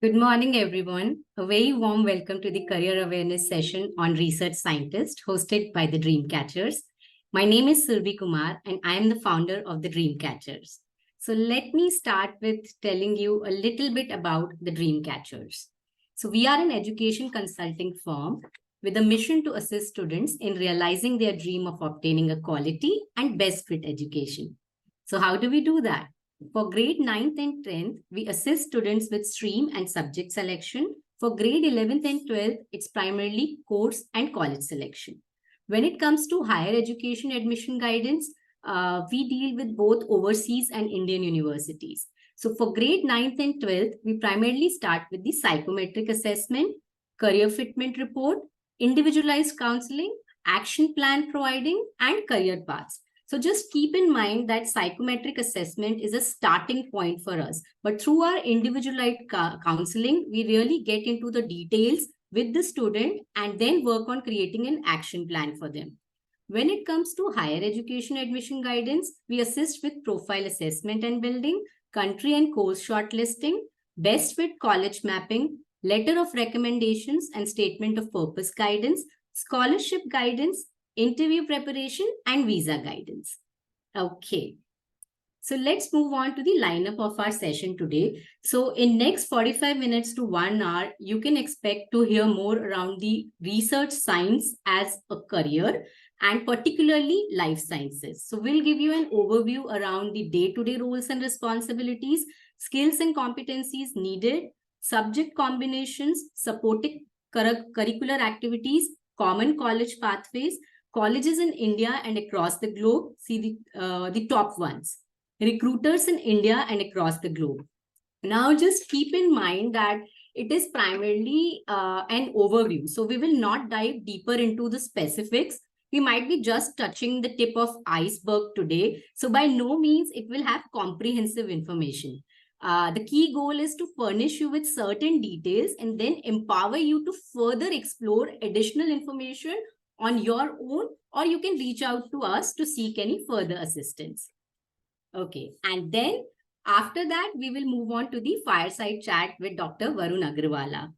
Good morning, everyone. A very warm welcome to the Career Awareness session on Research Scientist, hosted by the Dreamcatchers. My name is Survi Kumar, and I am the founder of the Dreamcatchers. So let me start with telling you a little bit about the Dreamcatchers. So we are an education consulting firm with a mission to assist students in realizing their dream of obtaining a quality and best fit education. So how do we do that? For grade 9th and 10th, we assist students with stream and subject selection. For grade 11th and 12th, it's primarily course and college selection. When it comes to higher education admission guidance, we deal with both overseas and Indian universities. So for grade 9th and 12th, we primarily start with the psychometric assessment, career fitment report, individualized counseling, action plan providing, and career paths. So just keep in mind that psychometric assessment is a starting point for us. But through our individualized counseling, we really get into the details with the student and then work on creating an action plan for them. When it comes to higher education admission guidance, we assist with profile assessment and building, country and course shortlisting, best fit college mapping, letter of recommendations and statement of purpose guidance, scholarship guidance, interview preparation, and visa guidance. Okay. So let's move on to the lineup of our session today. So in next 45 minutes to 1 hour, you can expect to hear more around the research science as a career and particularly life sciences. So we'll give you an overview around the day-to-day roles and responsibilities, skills and competencies needed, subject combinations, supporting curricular activities, common college pathways, colleges in India and across the globe. See the top ones. Recruiters in India and across the globe. Now, just keep in mind that it is primarily an overview. So we will not dive deeper into the specifics. We might be just touching the tip of iceberg today. So by no means it will have comprehensive information. The key goal is to furnish you with certain details and then empower you to further explore additional information on your own, or you can reach out to us to seek any further assistance. Okay, and then after that, we will move on to the fireside chat with Dr. Varun Aggarwala.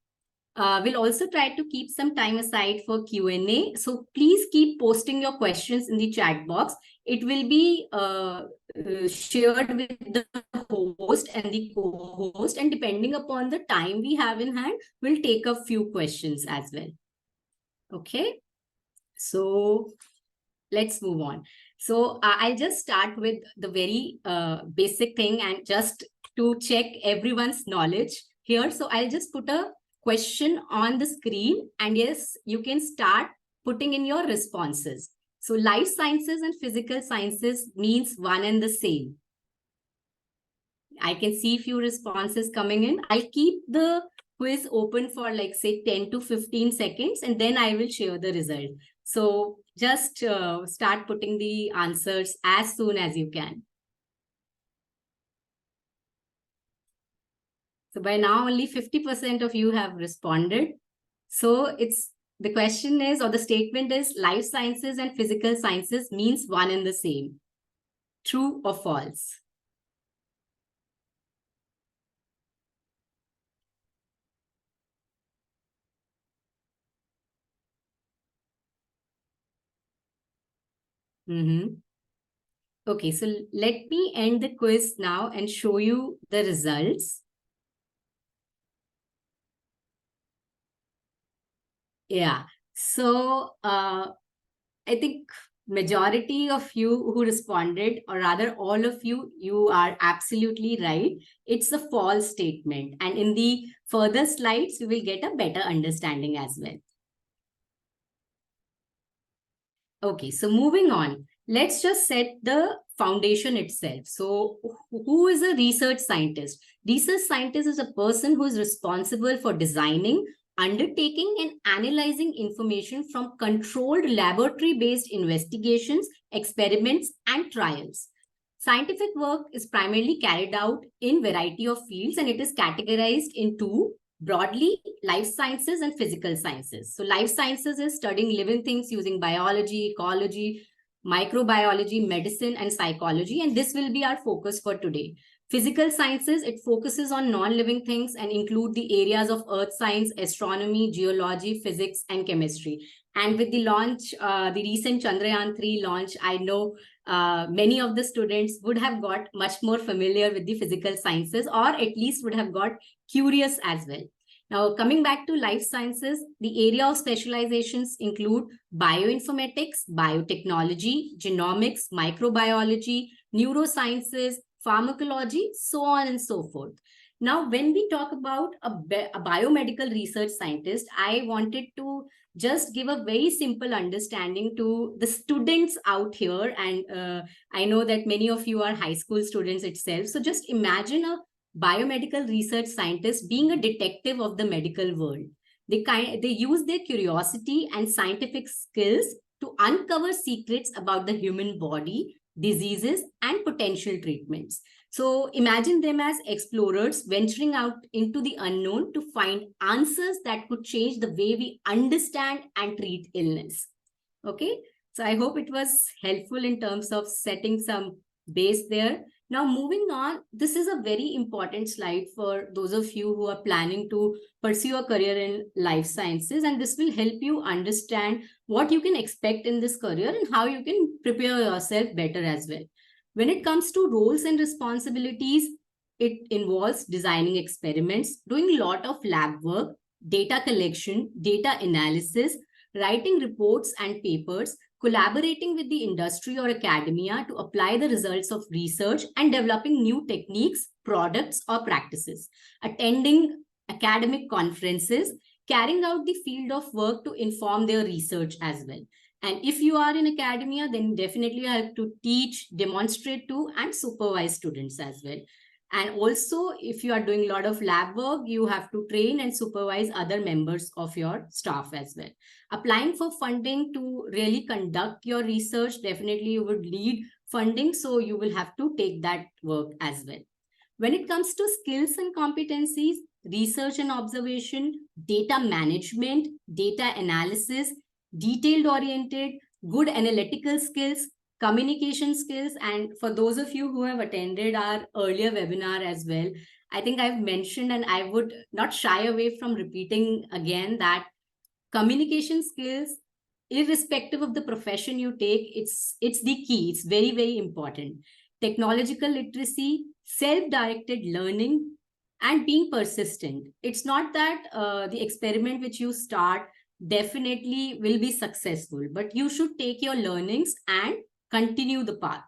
We'll also try to keep some time aside for Q&A. So please keep posting your questions in the chat box. It will be shared with the host and the co-host. And depending upon the time we have in hand, we'll take a few questions as well. Okay. So let's move on. So I'll just start with the very basic thing and just to check everyone's knowledge here. So I'll just put a question on the screen and yes, you can start putting in your responses. So life sciences and physical sciences means one and the same. I can see few responses coming in. I'll keep the quiz open for like say 10 to 15 seconds and then I will share the result. So just start putting the answers as soon as you can. So by now only 50% of you have responded. So the question is, or the statement is, life sciences and physical sciences means one and the same. True or false? Okay, so let me end the quiz now and show you the results. Yeah, so I think majority of you who responded, or rather all of you, you are absolutely right. It's a false statement. And in the further slides, we will get a better understanding as well. Okay, so moving on, let's just set the foundation itself. So who is a research scientist? Research scientist is a person who is responsible for designing, undertaking and analyzing information from controlled laboratory-based investigations, experiments, and trials. Scientific work is primarily carried out in variety of fields and it is categorized into broadly life sciences and physical sciences. So life sciences is studying living things using biology, ecology, microbiology, medicine, and psychology. And this will be our focus for today. Physical sciences, it focuses on non-living things and include the areas of earth science, astronomy, geology, physics, and chemistry. And with the launch, the recent Chandrayaan-3 launch, I know many of the students would have got much more familiar with the physical sciences, or at least would have got curious as well. Now, coming back to life sciences, the area of specializations include bioinformatics, biotechnology, genomics, microbiology, neurosciences, pharmacology, so on and so forth. Now, when we talk about a biomedical research scientist, I wanted to just give a very simple understanding to the students out here. And I know that many of you are high school students itself. So just imagine a biomedical research scientist being a detective of the medical world. They use their curiosity and scientific skills to uncover secrets about the human body, diseases, and potential treatments. So imagine them as explorers venturing out into the unknown to find answers that could change the way we understand and treat illness. Okay, so I hope it was helpful in terms of setting some base there. Now, moving on, this is a very important slide for those of you who are planning to pursue a career in life sciences, and this will help you understand what you can expect in this career and how you can prepare yourself better as well. When it comes to roles and responsibilities, it involves designing experiments, doing a lot of lab work, data collection, data analysis, writing reports and papers, collaborating with the industry or academia to apply the results of research and developing new techniques, products, or practices, attending academic conferences, carrying out the field of work to inform their research as well. And if you are in academia, then definitely you have to teach, demonstrate to, and supervise students as well. And also, if you are doing a lot of lab work, you have to train and supervise other members of your staff as well. Applying for funding to really conduct your research, definitely you would need funding. So you will have to take that work as well. When it comes to skills and competencies, research and observation, data management, data analysis, detailed oriented, good analytical skills, communication skills. And for those of you who have attended our earlier webinar as well, I think I've mentioned, and I would not shy away from repeating again, that communication skills, irrespective of the profession you take, it's the key. It's very, very important. Technological literacy, self-directed learning, and being persistent. It's not that the experiment which you start definitely will be successful, but you should take your learnings and continue the path.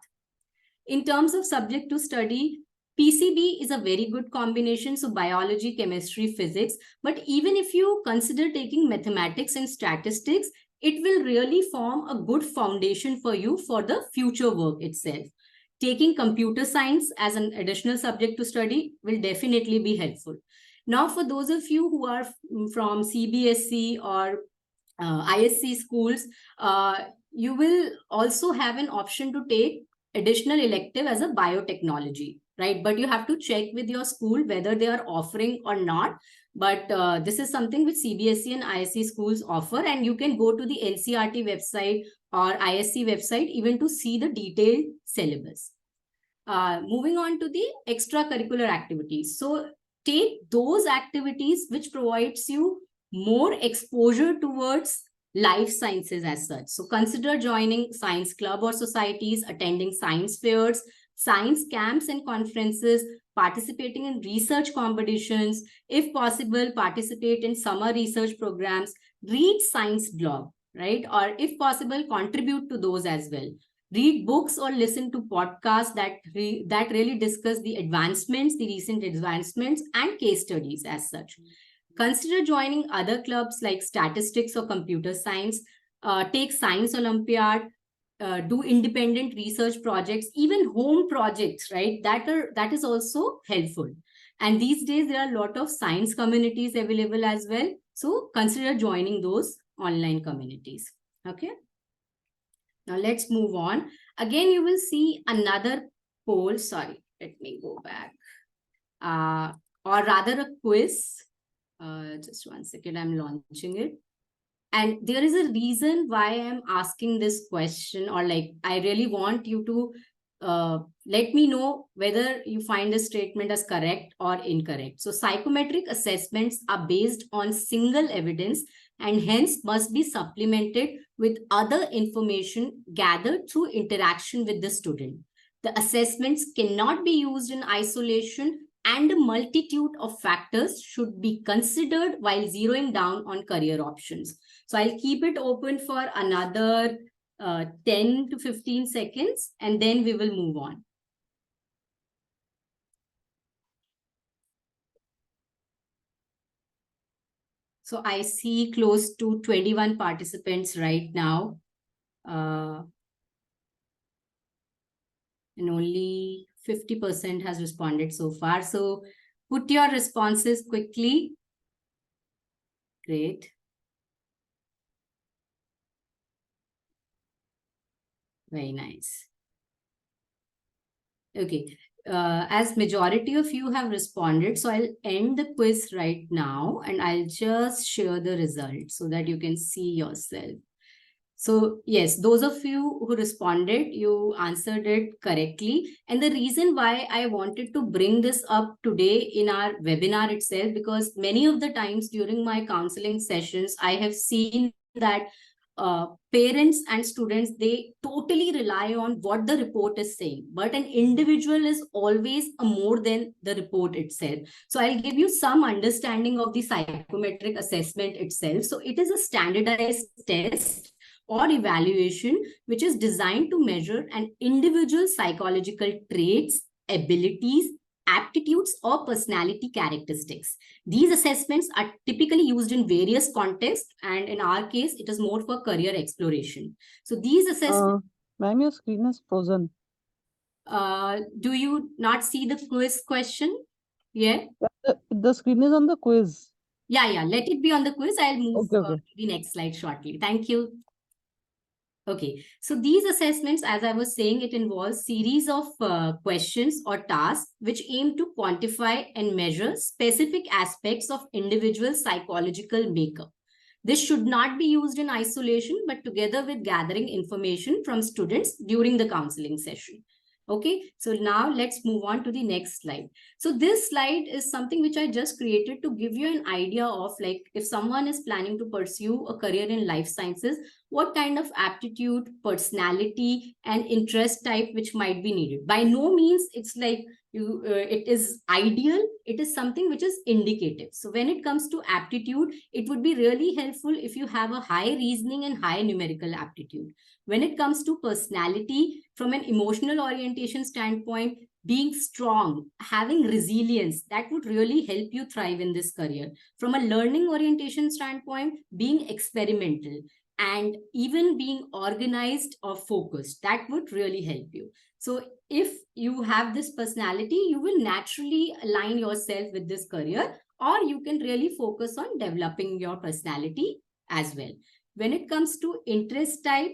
In terms of subject to study, PCB is a very good combination. So biology, chemistry, physics. But even if you consider taking mathematics and statistics, it will really form a good foundation for you for the future work itself. Taking computer science as an additional subject to study will definitely be helpful. Now, for those of you who are from CBSE or ISC schools, you will also have an option to take additional elective as a biotechnology, right? But you have to check with your school whether they are offering or not. But this is something which CBSE and ISC schools offer, and you can go to the NCRT website or ISC website even to see the detailed syllabus. Moving on to the extracurricular activities. So take those activities which provides you more exposure towards life sciences as such. So consider joining science club or societies, attending science fairs, science camps and conferences, participating in research competitions. If possible, participate in summer research programs, read science blog, right? Or if possible, contribute to those as well. Read books or listen to podcasts that really discuss the advancements, the recent advancements, and case studies as such. Consider joining other clubs like statistics or computer science, take science Olympiad, do independent research projects, even home projects, right? That is also helpful. And these days, there are a lot of science communities available as well. So consider joining those online communities. Okay. Now let's move on. Again, you will see another poll. Sorry, let me go back. Or rather a quiz. Just 1 second, I'm launching it. And there is a reason why I'm asking this question, or like, I really want you to let me know whether you find the statement as correct or incorrect. So psychometric assessments are based on single evidence and hence must be supplemented with other information gathered through interaction with the student. The assessments cannot be used in isolation, and a multitude of factors should be considered while zeroing down on career options. So I'll keep it open for another 10 to 15 seconds, and then we will move on. So I see close to 21 participants right now. And only 50% has responded so far. So put your responses quickly. Great. Very nice. Okay. As majority of you have responded, so I'll end the quiz right now and I'll just share the results so that you can see yourself. So yes, those of you who responded, you answered it correctly. And the reason why I wanted to bring this up today in our webinar itself, because many of the times during my counseling sessions, I have seen that parents and students, they totally rely on what the report is saying, but an individual is always a more than the report itself. So I'll give you some understanding of the psychometric assessment itself. So it is a standardized test or evaluation which is designed to measure an individual's psychological traits, abilities, aptitudes, or personality characteristics. These assessments are typically used in various contexts, and in our case, it is more for career exploration. So these assessments... Ma'am, your screen is frozen. Do you not see the quiz question? Yeah? The screen is on the quiz. Yeah. Let it be on the quiz. I'll move Okay. to the next slide shortly. Thank you. Okay, so these assessments, as I was saying, it involves series of questions or tasks which aim to quantify and measure specific aspects of individual psychological makeup. This should not be used in isolation, but together with gathering information from students during the counseling session. Okay, so now let's move on to the next slide. So this slide is something which I just created to give you an idea of, like, if someone is planning to pursue a career in life sciences, what kind of aptitude, personality, and interest type which might be needed. By no means it's like it is ideal. It is something which is indicative. So when it comes to aptitude, it would be really helpful if you have a high reasoning and high numerical aptitude. When it comes to personality, from an emotional orientation standpoint, being strong, having resilience, that would really help you thrive in this career. From a learning orientation standpoint, being experimental and even being organized or focused, that would really help you. So if you have this personality, you will naturally align yourself with this career, or you can really focus on developing your personality as well. When it comes to interest type,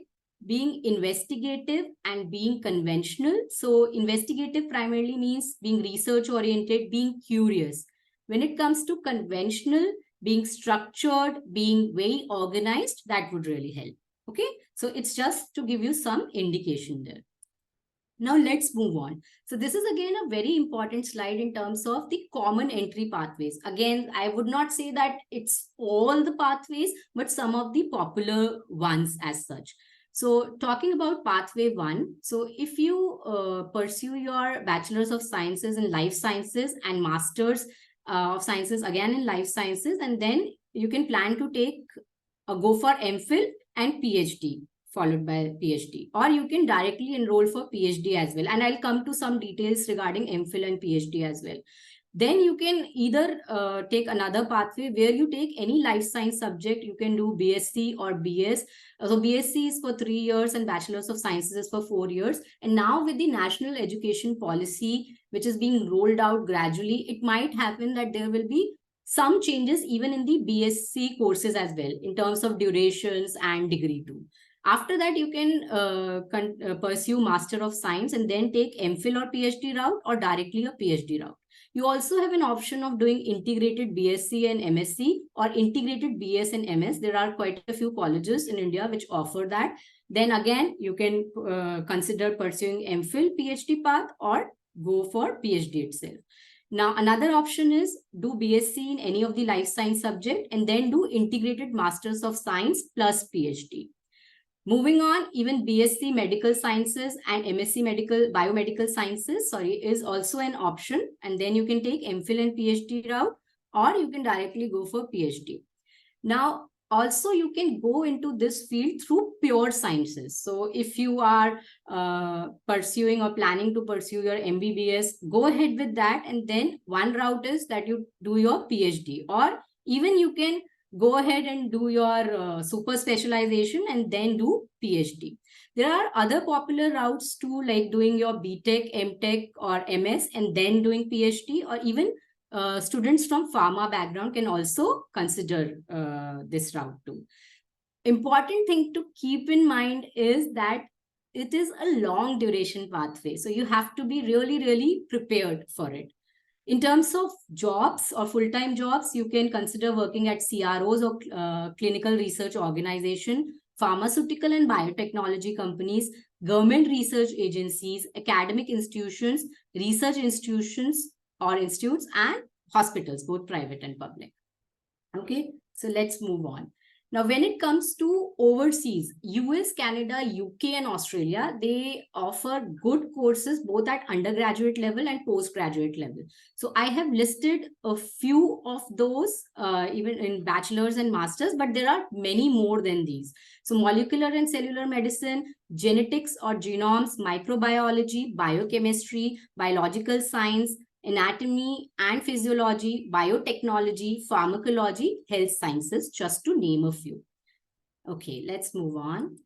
being investigative and being conventional. So investigative primarily means being research oriented, being curious. When it comes to conventional, being structured, being very organized, that would really help. Okay, so it's just to give you some indication there. Now let's move on. So this is again a very important slide in terms of the common entry pathways. Again, I would not say that it's all the pathways, but some of the popular ones as such. So talking about pathway 1, so if you pursue your Bachelor's of Sciences in Life Sciences and Master's of Sciences again in Life Sciences, and then you can plan to take go for MPhil and PhD followed by PhD, or you can directly enroll for PhD as well. And I'll come to some details regarding MPhil and PhD as well. Then you can either take another pathway where you take any life science subject. You can do BSc or BS. So BSc is for 3 years and Bachelor's of Sciences is for 4 years. And now with the national education policy, which is being rolled out gradually, it might happen that there will be some changes even in the BSc courses as well in terms of durations and degree too. After that, you can pursue Master of Science and then take MPhil or PhD route, or directly a PhD route. You also have an option of doing integrated BSc and MSc or integrated BS and MS. There are quite a few colleges in India which offer that. Then again, you can consider pursuing MPhil PhD path or go for PhD itself. Now, another option is do BSc in any of the life science subject and then do integrated Masters of Science plus PhD. Moving on, even BSc Medical Sciences and MSc Biomedical Sciences, is also an option. And then you can take MPhil and PhD route, or you can directly go for PhD. Now, also you can go into this field through pure sciences. So if you are pursuing or planning to pursue your MBBS, go ahead with that. And then one route is that you do your PhD, or even you can go ahead and do your super specialization and then do PhD. There are other popular routes too, like doing your BTech, MTech, or MS and then doing PhD, or even students from pharma background can also consider this route too. Important thing to keep in mind is that it is a long duration pathway. So you have to be really, really prepared for it. In terms of jobs or full-time jobs, you can consider working at CROs or clinical research organization, pharmaceutical and biotechnology companies, government research agencies, academic institutions, research institutions or institutes, and hospitals, both private and public. Okay, so let's move on. Now, when it comes to overseas, US, Canada, UK, and Australia, they offer good courses both at undergraduate level and postgraduate level. So I have listed a few of those, even in bachelor's and master's, but there are many more than these. So molecular and cellular medicine, genetics or genomes, microbiology, biochemistry, biological science, anatomy and physiology, biotechnology, pharmacology, health sciences, just to name a few. Okay, let's move on.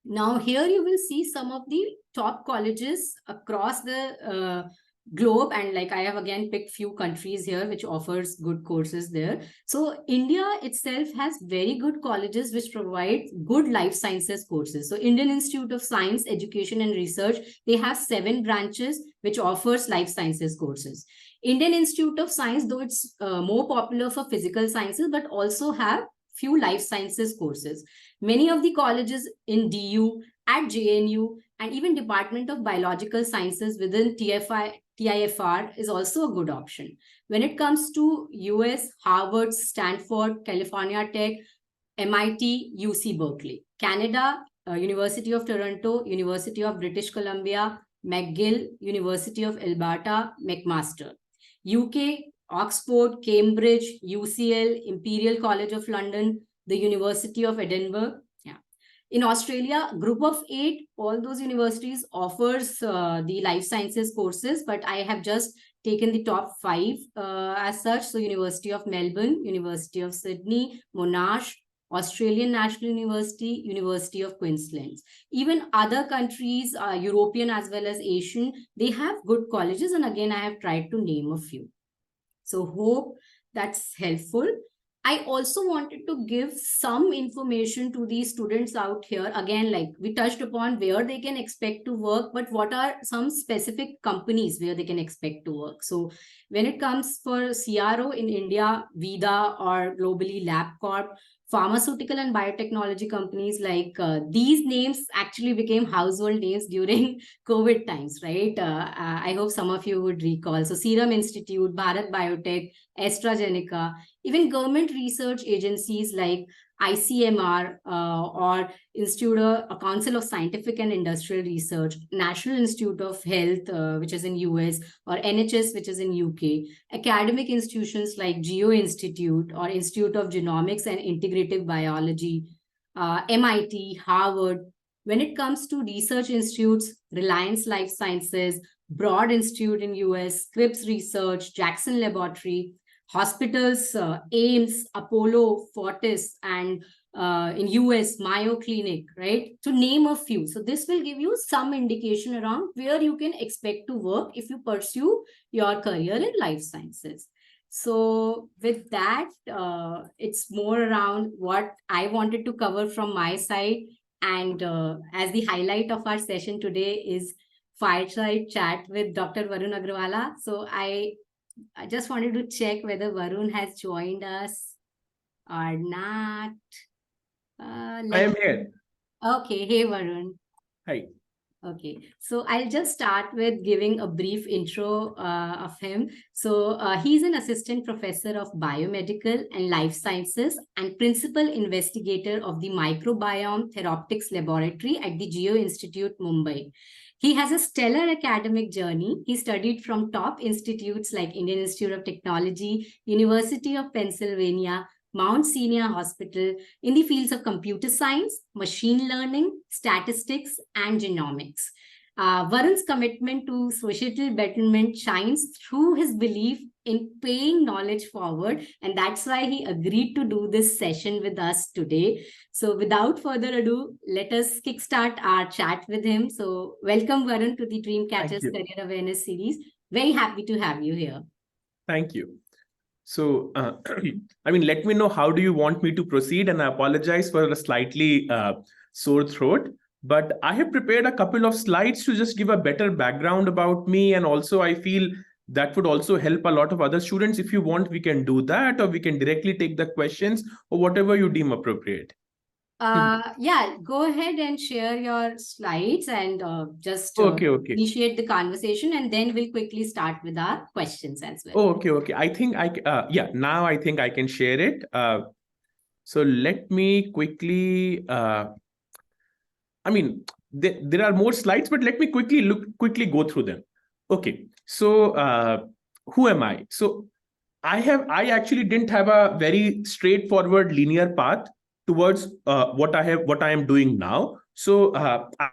Now, here you will see some of the top colleges across the globe, and like I have again picked few countries here which offers good courses there. So India itself has very good colleges which provide good life sciences courses. So Indian Institute of Science, Education and Research, they have 7 branches which offers life sciences courses. Indian Institute of Science, though it's more popular for physical sciences, but also have few life sciences courses. Many of the colleges in DU, at JNU, and even Department of Biological Sciences within TIFR is also a good option. When it comes to US, Harvard, Stanford, California Tech, MIT, UC Berkeley. Canada, University of Toronto, University of British Columbia, McGill, University of Alberta, McMaster. UK, Oxford, Cambridge, UCL, Imperial College of London, the University of Edinburgh. Yeah. In Australia, group of 8, all those universities offers the life sciences courses, but I have just taken the top 5 as such. So University of Melbourne, University of Sydney, Monash, Australian National University, University of Queensland. Even other countries, European as well as Asian, they have good colleges. And again, I have tried to name a few. So hope that's helpful. I also wanted to give some information to these students out here. Again, like we touched upon where they can expect to work, but what are some specific companies where they can expect to work? So when it comes for CRO in India, Vida, or globally LabCorp, pharmaceutical and biotechnology companies, like these names actually became household names during COVID times, right? I hope some of you would recall. So Serum Institute, Bharat Biotech, AstraZeneca, even government research agencies like ICMR or Council of Scientific and Industrial Research, National Institute of Health, which is in US, or NHS, which is in UK, academic institutions like Geo Institute or Institute of Genomics and Integrative Biology, MIT, Harvard. When it comes to research institutes, Reliance Life Sciences, Broad Institute in US, Scripps Research, Jackson Laboratory, hospitals, AIMS, Apollo, Fortis, and in US, Mayo Clinic, right? To name a few. So this will give you some indication around where you can expect to work if you pursue your career in life sciences. So with that, it's more around what I wanted to cover from my side. And as the highlight of our session today is Fireside Chat with Dr. Varun Aggarwala. So I just wanted to check whether Varun has joined us or not. I am here. Okay, hey Varun. Hi. Okay, so I'll just start with giving a brief intro of him. He's an assistant professor of biomedical and life sciences and principal investigator of the microbiome therapeutics laboratory at the Geo Institute, Mumbai. He has a stellar academic journey. He studied from top institutes like Indian Institute of Technology, University of Pennsylvania, Mount Sinai Hospital, in the fields of computer science, machine learning, statistics, and genomics. Varun's commitment to societal betterment shines through his belief in paying knowledge forward, and that's why he agreed to do this session with us today. So, without further ado, let us kickstart our chat with him. So, welcome, Varun, to the Dreamcatchers Career Awareness Series. Very happy to have you here. Thank you. So, let me know, how do you want me to proceed? And I apologize for a slightly sore throat, but I have prepared a couple of slides to just give a better background about me. And also, I feel that would also help a lot of other students. If you want, we can do that, or we can directly take the questions, or whatever you deem appropriate. Yeah, go ahead and share your slides and just Okay. initiate the conversation, and then we'll quickly start with our questions as well. Okay. I think now I think I can share it. So let me quickly, there are more slides, but let me quickly go through them. Okay. So who am I? So I actually didn't have a very straightforward linear path towards what I am doing now. So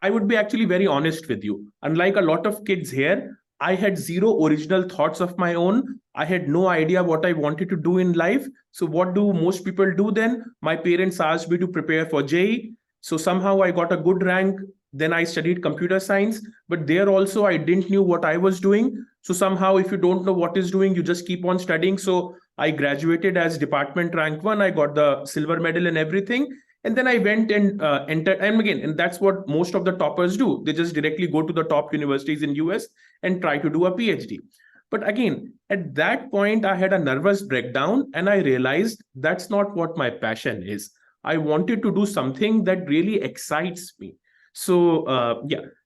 I would be actually very honest with you. Unlike a lot of kids here, I had zero original thoughts of my own. I had no idea what I wanted to do in life. So what do most people do then? My parents asked me to prepare for JEE. So somehow I got a good rank. Then I studied computer science, but there also I didn't know what I was doing. So somehow, if you don't know what is doing, you just keep on studying. So I graduated as department rank 1. I got the silver medal and everything. And then I went and entered. And that's what most of the toppers do. They just directly go to the top universities in US and try to do a PhD. But again, at that point, I had a nervous breakdown and I realized that's not what my passion is. I wanted to do something that really excites me. So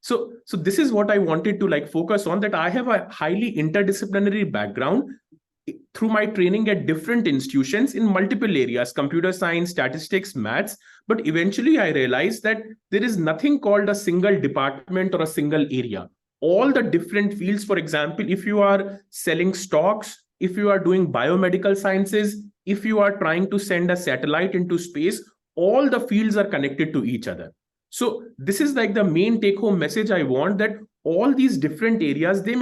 so this is what I wanted to focus on, that I have a highly interdisciplinary background through my training at different institutions in multiple areas: computer science, statistics, maths. But eventually I realized that there is nothing called a single department or a single area. All the different fields, for example, if you are selling stocks, if you are doing biomedical sciences, if you are trying to send a satellite into space, all the fields are connected to each other. So this is the main take home message I want, that all these different areas, you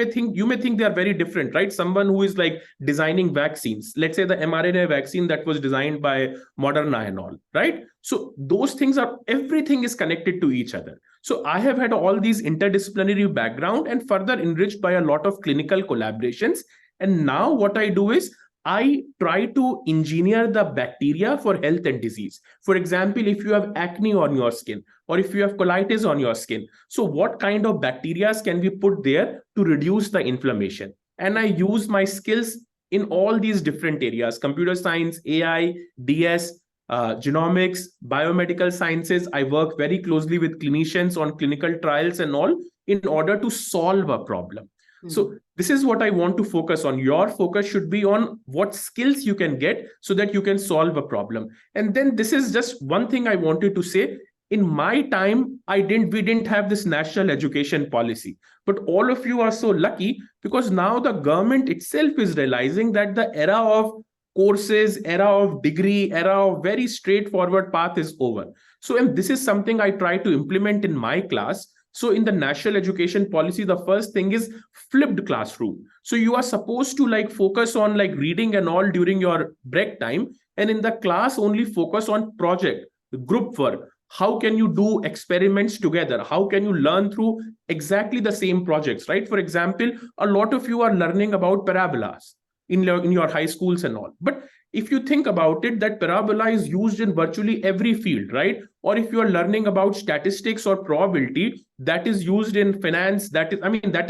may think they are very different, right? Someone who is designing vaccines, let's say the mRNA vaccine that was designed by Moderna and all, right? So those things everything is connected to each other. So I have had all these interdisciplinary background and further enriched by a lot of clinical collaborations. And now what I do is I try to engineer the bacteria for health and disease. For example, if you have acne on your skin, or if you have colitis on your skin, so what kind of bacteria can we put there to reduce the inflammation? And I use my skills in all these different areas: computer science, AI, DS, genomics, biomedical sciences. I work very closely with clinicians on clinical trials and all, in order to solve a problem. So this is what I want to focus on. Your focus should be on what skills you can get so that you can solve a problem. And then this is just one thing I wanted to say. In my time, we didn't have this national education policy, but all of you are so lucky, because now the government itself is realizing that the era of courses, era of degree, era of very straightforward path is over. So, and this is something I try to implement in my class. So in the national education policy, the first thing is flipped classroom. So you are supposed to focus on reading and all during your break time, and in the class only focus on project, group work. How can you do experiments together? How can you learn through exactly the same projects, right? For example, a lot of you are learning about parabolas in your high schools and all. But if you think about it, that parabola is used in virtually every field, right? Or if you are learning about statistics or probability, that is used in finance. That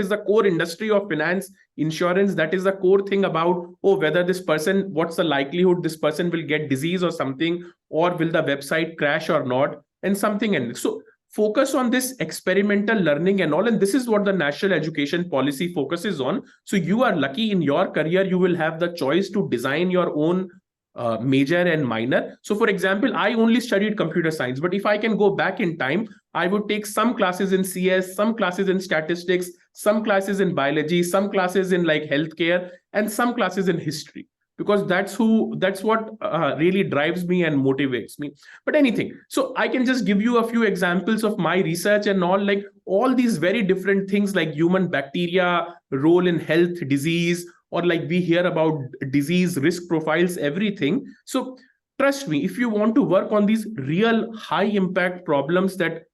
is the core industry of finance, insurance. That is the core thing about, whether this person, what's the likelihood this person will get disease or something, or will the website crash or not. and something. And so focus on this experimental learning and all. And this is what the national education policy focuses on. So you are lucky in your career, you will have the choice to design your own major and minor. So for example, I only studied computer science, but if I can go back in time, I would take some classes in CS, some classes in statistics, some classes in biology, some classes in like healthcare, and some classes in history, because that's what really drives me and motivates me. But anything, so I can just give you a few examples of my research and all, like all these very different things, like human bacteria role in health, disease, or like we hear about disease risk profiles, everything. So trust me, if you want to work on these real high impact problems that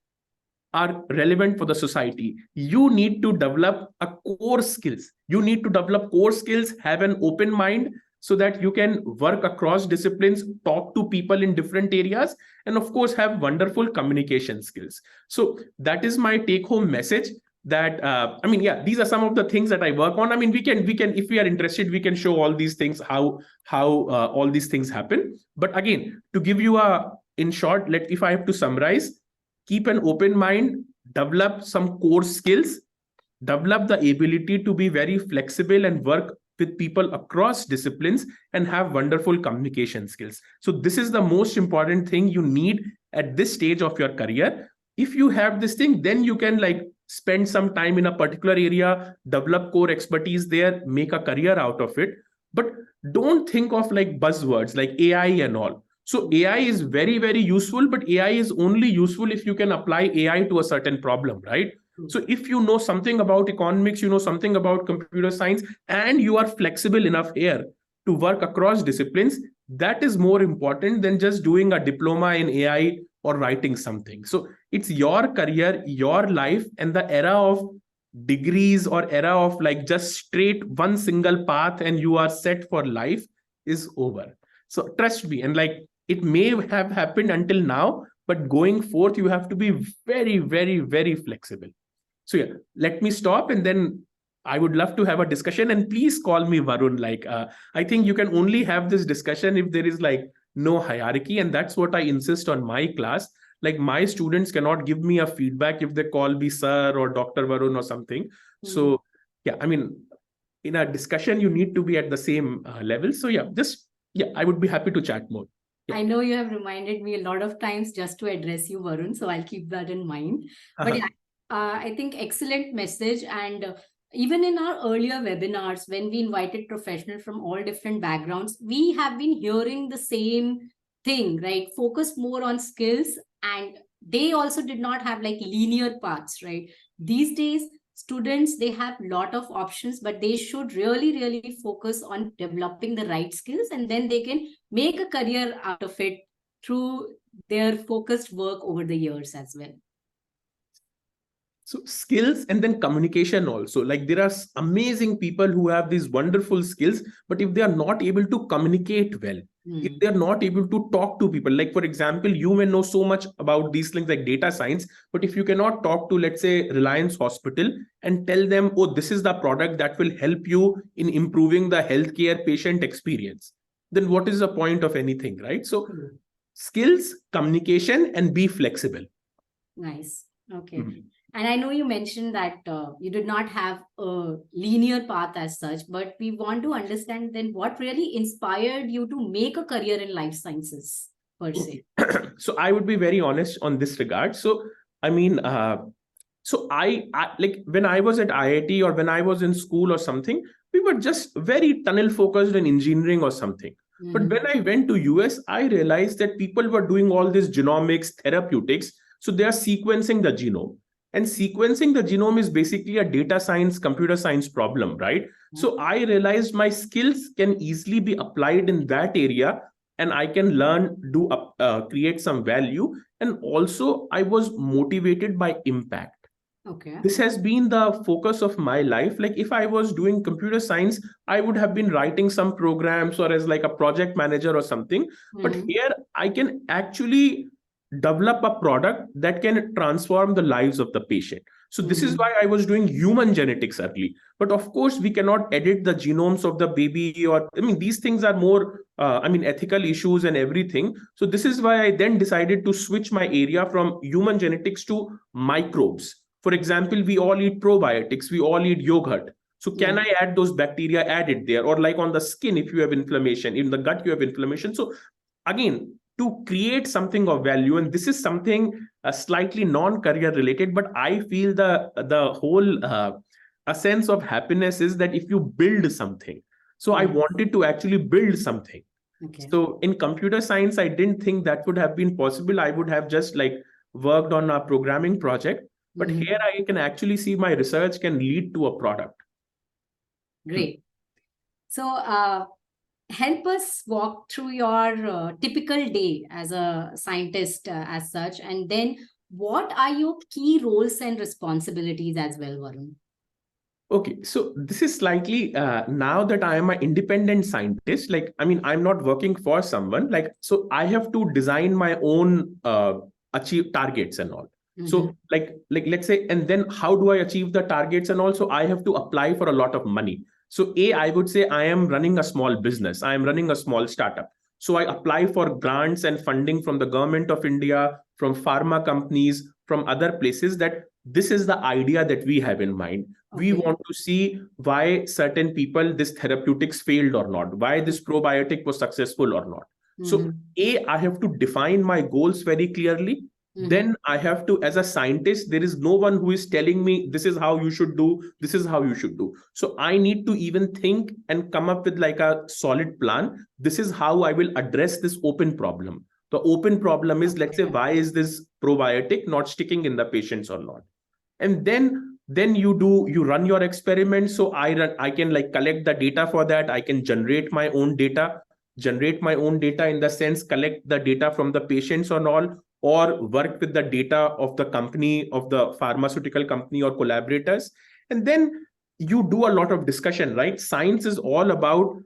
are relevant for the society, you need to develop a core skills. You need to develop core skills, have an open mind, so that you can work across disciplines, talk to people in different areas, and of course have wonderful communication skills. So that is my take home message. That these are some of the things that I work on. I mean, we can if we are interested, we can show all these things, how all these things happen. But again, to give you in short, if I have to summarize, keep an open mind, develop some core skills, develop the ability to be very flexible and work with people across disciplines, and have wonderful communication skills. So this is the most important thing you need at this stage of your career. If you have this thing, then you can spend some time in a particular area, develop core expertise there, make a career out of it. But don't think of buzzwords like AI and all. So AI is very, very useful, but AI is only useful if you can apply AI to a certain problem, right? So if you know something about economics, you know something about computer science, and you are flexible enough here to work across disciplines, that is more important than just doing a diploma in AI or writing something. So it's your career, your life, and the era of degrees or era of just straight one single path and you are set for life is over. So trust me, and it may have happened until now, but going forth, you have to be very, very, very flexible. So yeah, let me stop, and then I would love to have a discussion. And please call me Varun. I think you can only have this discussion if there is no hierarchy, and that's what I insist on my class. My students cannot give me a feedback if they call me sir or Dr. Varun or something. Mm-hmm. So yeah, I mean, in a discussion, you need to be at the same level. So yeah, I would be happy to chat more. Yeah. I know you have reminded me a lot of times just to address you, Varun, so I'll keep that in mind. But yeah, I think excellent message. And even in our earlier webinars, when we invited professionals from all different backgrounds, we have been hearing the same thing, right? Focus more on skills, and they also did not have linear paths, right? These days, students, they have a lot of options, but they should really, really focus on developing the right skills, and then they can make a career out of it through their focused work over the years as well. So skills and then communication also. There are amazing people who have these wonderful skills, but if they are not able to communicate well, if they are not able to talk to people, for example, you may know so much about these things like data science, but if you cannot talk to, let's say, Reliance Hospital and tell them, oh, this is the product that will help you in improving the healthcare patient experience, then what is the point of anything, right? So skills, communication, and be flexible. Nice. Okay. And I know you mentioned that you did not have a linear path as such, but we want to understand then what really inspired you to make a career in life sciences per se. So I would be very honest on this regard. So I mean, so I when I was at IIT or when I was in school or something, we were just very tunnel focused in engineering or something. But when I went to US, I realized that people were doing all this genomics, therapeutics. So they are sequencing the genome. And sequencing the genome is basically a data science, computer science problem, right? So I realized my skills can easily be applied in that area, and I can learn, create some value. And also I was motivated by impact. Okay. This has been the focus of my life. If I was doing computer science, I would have been writing some programs or as a project manager or something. But here I can actually develop a product that can transform the lives of the patient. So this is why I was doing human genetics early. But of course, we cannot edit the genomes of the baby, or I mean, these things are more, ethical issues and everything. So this is why I then decided to switch my area from human genetics to microbes. For example, we all eat probiotics, we all eat yogurt. So can I add those bacteria, add it there? Or like on the skin, if you have inflammation, in the gut, you have inflammation. So again, to create something of value, and this is something slightly non-career related, but I feel the whole a sense of happiness is that if you build something. So I wanted to actually build something. Okay. So in computer science, I didn't think that would have been possible. I would have just like worked on a programming project, but here I can actually see my research can lead to a product. Great. So help us walk through your typical day as a scientist as such, and then what are your key roles and responsibilities as well, Varun? Okay, so this is slightly now that I am an independent scientist, like, I mean, I'm not working for someone, like, so I have to design my own achieve targets and all. So like let's say, and then how do I achieve the targets and also I have to apply for a lot of money. So I would say I am running a small business. I am running a small startup. So I apply for grants and funding from the government of India, from pharma companies, from other places, that this is the idea that we have in mind. We want to see why certain people, this therapeutics failed or not, why this probiotic was successful or not. So I have to define my goals very clearly. Then I have to, as a scientist, there is no one who is telling me this is how you should do, this is how you should do. So I need to even think and come up with like a solid plan. This is how I will address this open problem. The open problem is, let's say, why is this probiotic not sticking in the patients or not? And then you run your experiment. So I can like collect the data for that. I can generate my own data in the sense, collect the data from the patients or all, or work with the data of the company, of the pharmaceutical company or collaborators. And then you do a lot of discussion, right? Science is all about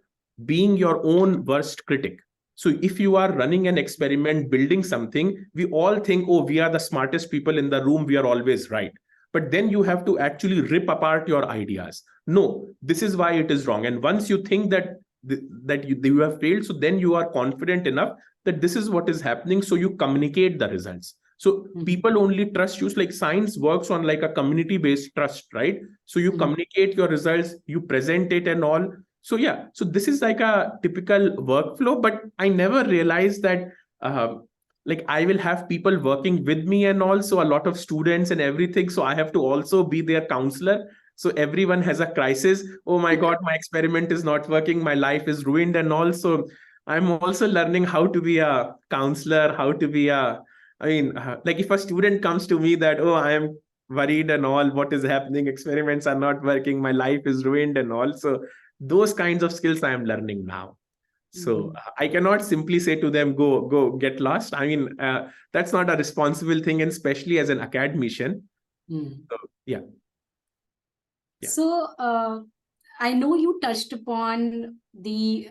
being your own worst critic. So if you are running an experiment, building something, we all think, oh, we are the smartest people in the room, we are always right. But then you have to actually rip apart your ideas. No, this is why it is wrong. And once you think that you have failed, so then you are confident enough that this is what is happening. So you communicate the results. So people only trust you. Like science works on like a community-based trust, right? So you communicate your results, you present it and all. So yeah, so this is like a typical workflow, but I never realized that like I will have people working with me and also a lot of students and everything. So I have to also be their counselor. So everyone has a crisis. Oh my God, my experiment is not working. My life is ruined. And also I'm also learning how to be a counselor, how to be like if a student comes to me that, oh, I am worried and all, what is happening? Experiments are not working. My life is ruined and all. So those kinds of skills I am learning now. So I cannot simply say to them, go get lost. I mean, that's not a responsible thing, and especially as an academician. So, yeah. So I know you touched upon the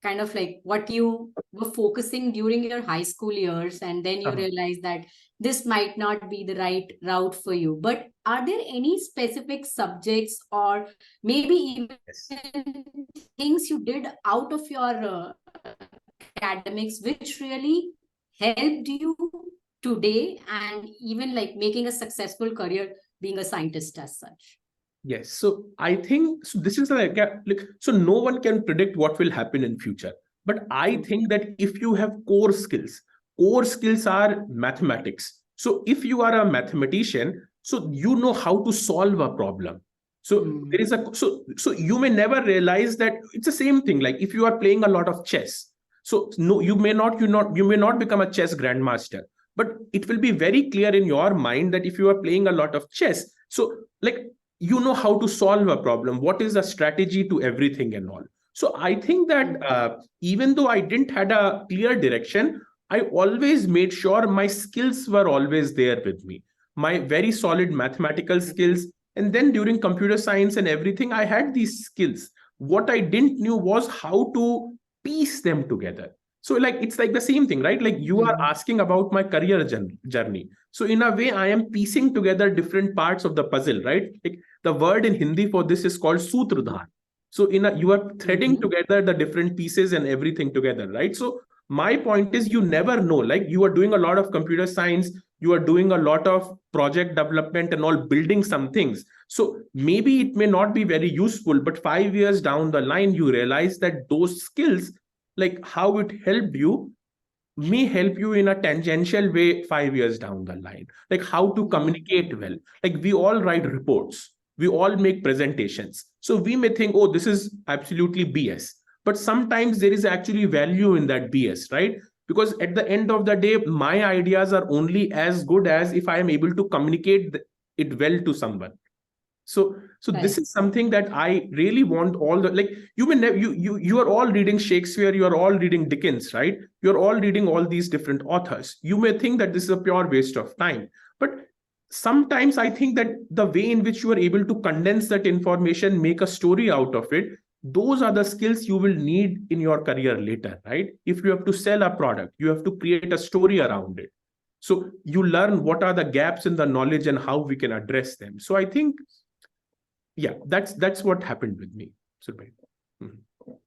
kind of like what you were focusing during your high school years, and then you realized that this might not be the right route for you. But are there any specific subjects or maybe even things you did out of your academics which really helped you today and even like making a successful career being a scientist as such? Yes. So I think so this is like so no one can predict what will happen in future. But I think that if you have core skills are mathematics. So if you are a mathematician, so you know how to solve a problem. So there is so you may never realize that it's the same thing. Like if you are playing a lot of chess, so no, you may not become a chess grandmaster, but it will be very clear in your mind that if you are playing a lot of chess, so like you know how to solve a problem, what is the strategy to everything and all. So I think that even though I didn't had a clear direction, I always made sure my skills were always there with me, my very solid mathematical skills. And then during computer science and everything, I had these skills. What I didn't knew was how to piece them together. So like, it's like the same thing, right? Like you are asking about my career journey. So in a way, I am piecing together different parts of the puzzle, right? Like the word in Hindi for this is called sutradhar. So you are threading together the different pieces and everything together, right? So my point is, you never know, like you are doing a lot of computer science, you are doing a lot of project development and all, building some things. So maybe it may not be very useful, but 5 years down the line, you realize that those skills, like how it helped you, may help you in a tangential way 5 years down the line. Like how to communicate well. Like we all write reports, we all make presentations. So we may think, oh, this is absolutely BS. But sometimes there is actually value in that BS, right? Because at the end of the day, my ideas are only as good as if I am able to communicate it well to someone. So this is something that I really want all the, like, you may never, you are all reading Shakespeare, you are all reading Dickens, right? You're all reading all these different authors. You may think that this is a pure waste of time, but sometimes I think that the way in which you are able to condense that information, make a story out of it, those are the skills you will need in your career later, right? If you have to sell a product, you have to create a story around it. So you learn what are the gaps in the knowledge and how we can address them. So I think, yeah, that's what happened with me.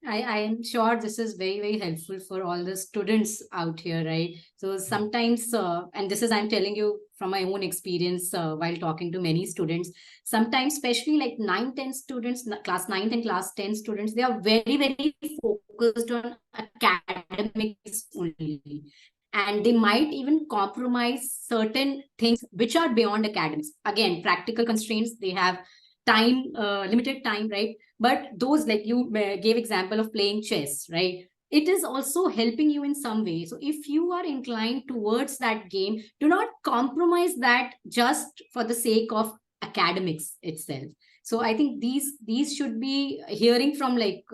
I am sure this is very, very helpful for all the students out here, right? So sometimes, and this is, I'm telling you from my own experience while talking to many students, sometimes, especially like 9-10 students, class 9th and class 10 students, they are very, very focused on academics only. And they might even compromise certain things which are beyond academics. Again, practical constraints, they have time, limited time, right? But those, like you gave example of playing chess, right? It is also helping you in some way. So if you are inclined towards that game, do not compromise that just for the sake of academics itself. So I think these should be hearing from like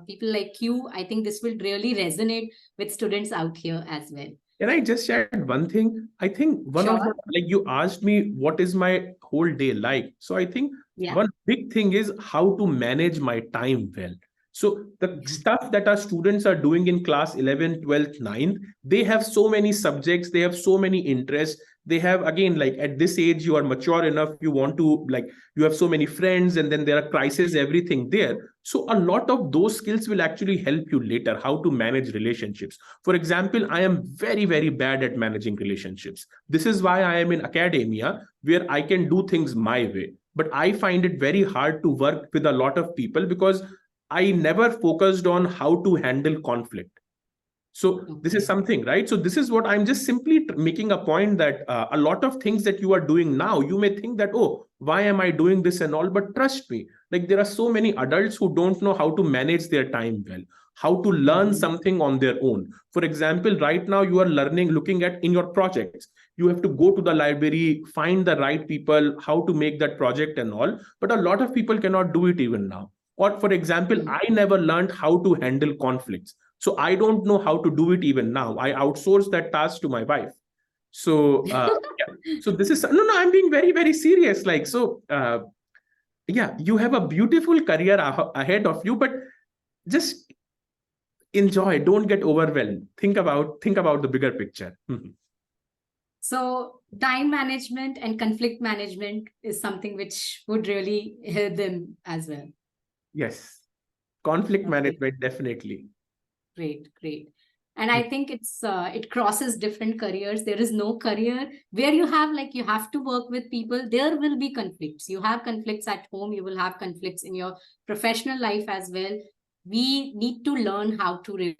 people like you. I think this will really resonate with students out here as well. Can I just add one thing? I think one of the, like you asked me, what is my whole day like? So I think one big thing is how to manage my time well. So the stuff that our students are doing in class 11, 12th, 9th, they have so many subjects, they have so many interests. They have, again, like at this age, you are mature enough, you want to, like, you have so many friends, and then there are crises, everything there. So a lot of those skills will actually help you later, how to manage relationships. For example, I am very, very bad at managing relationships. This is why I am in academia, where I can do things my way. But I find it very hard to work with a lot of people because I never focused on how to handle conflict. So this is something, right? So this is what I'm just simply making a point, that a lot of things that you are doing now, you may think that, oh, why am I doing this and all? But trust me, like there are so many adults who don't know how to manage their time well, how to learn something on their own. For example, right now you are looking at in your projects, you have to go to the library, find the right people, how to make that project and all. But a lot of people cannot do it even now. Or for example, I never learned how to handle conflicts. So I don't know how to do it even now. I outsource that task to my wife. So so this is, no, I'm being very, very serious. Like, so yeah, you have a beautiful career ahead of you, but just enjoy. Don't get overwhelmed. Think about the bigger picture. So time management and conflict management is something which would really help them as well. Yes, conflict management, definitely. Great. And I think it crosses different careers. There is no career where you have to work with people. There will be conflicts. You have conflicts at home. You will have conflicts in your professional life as well. We need to learn how to really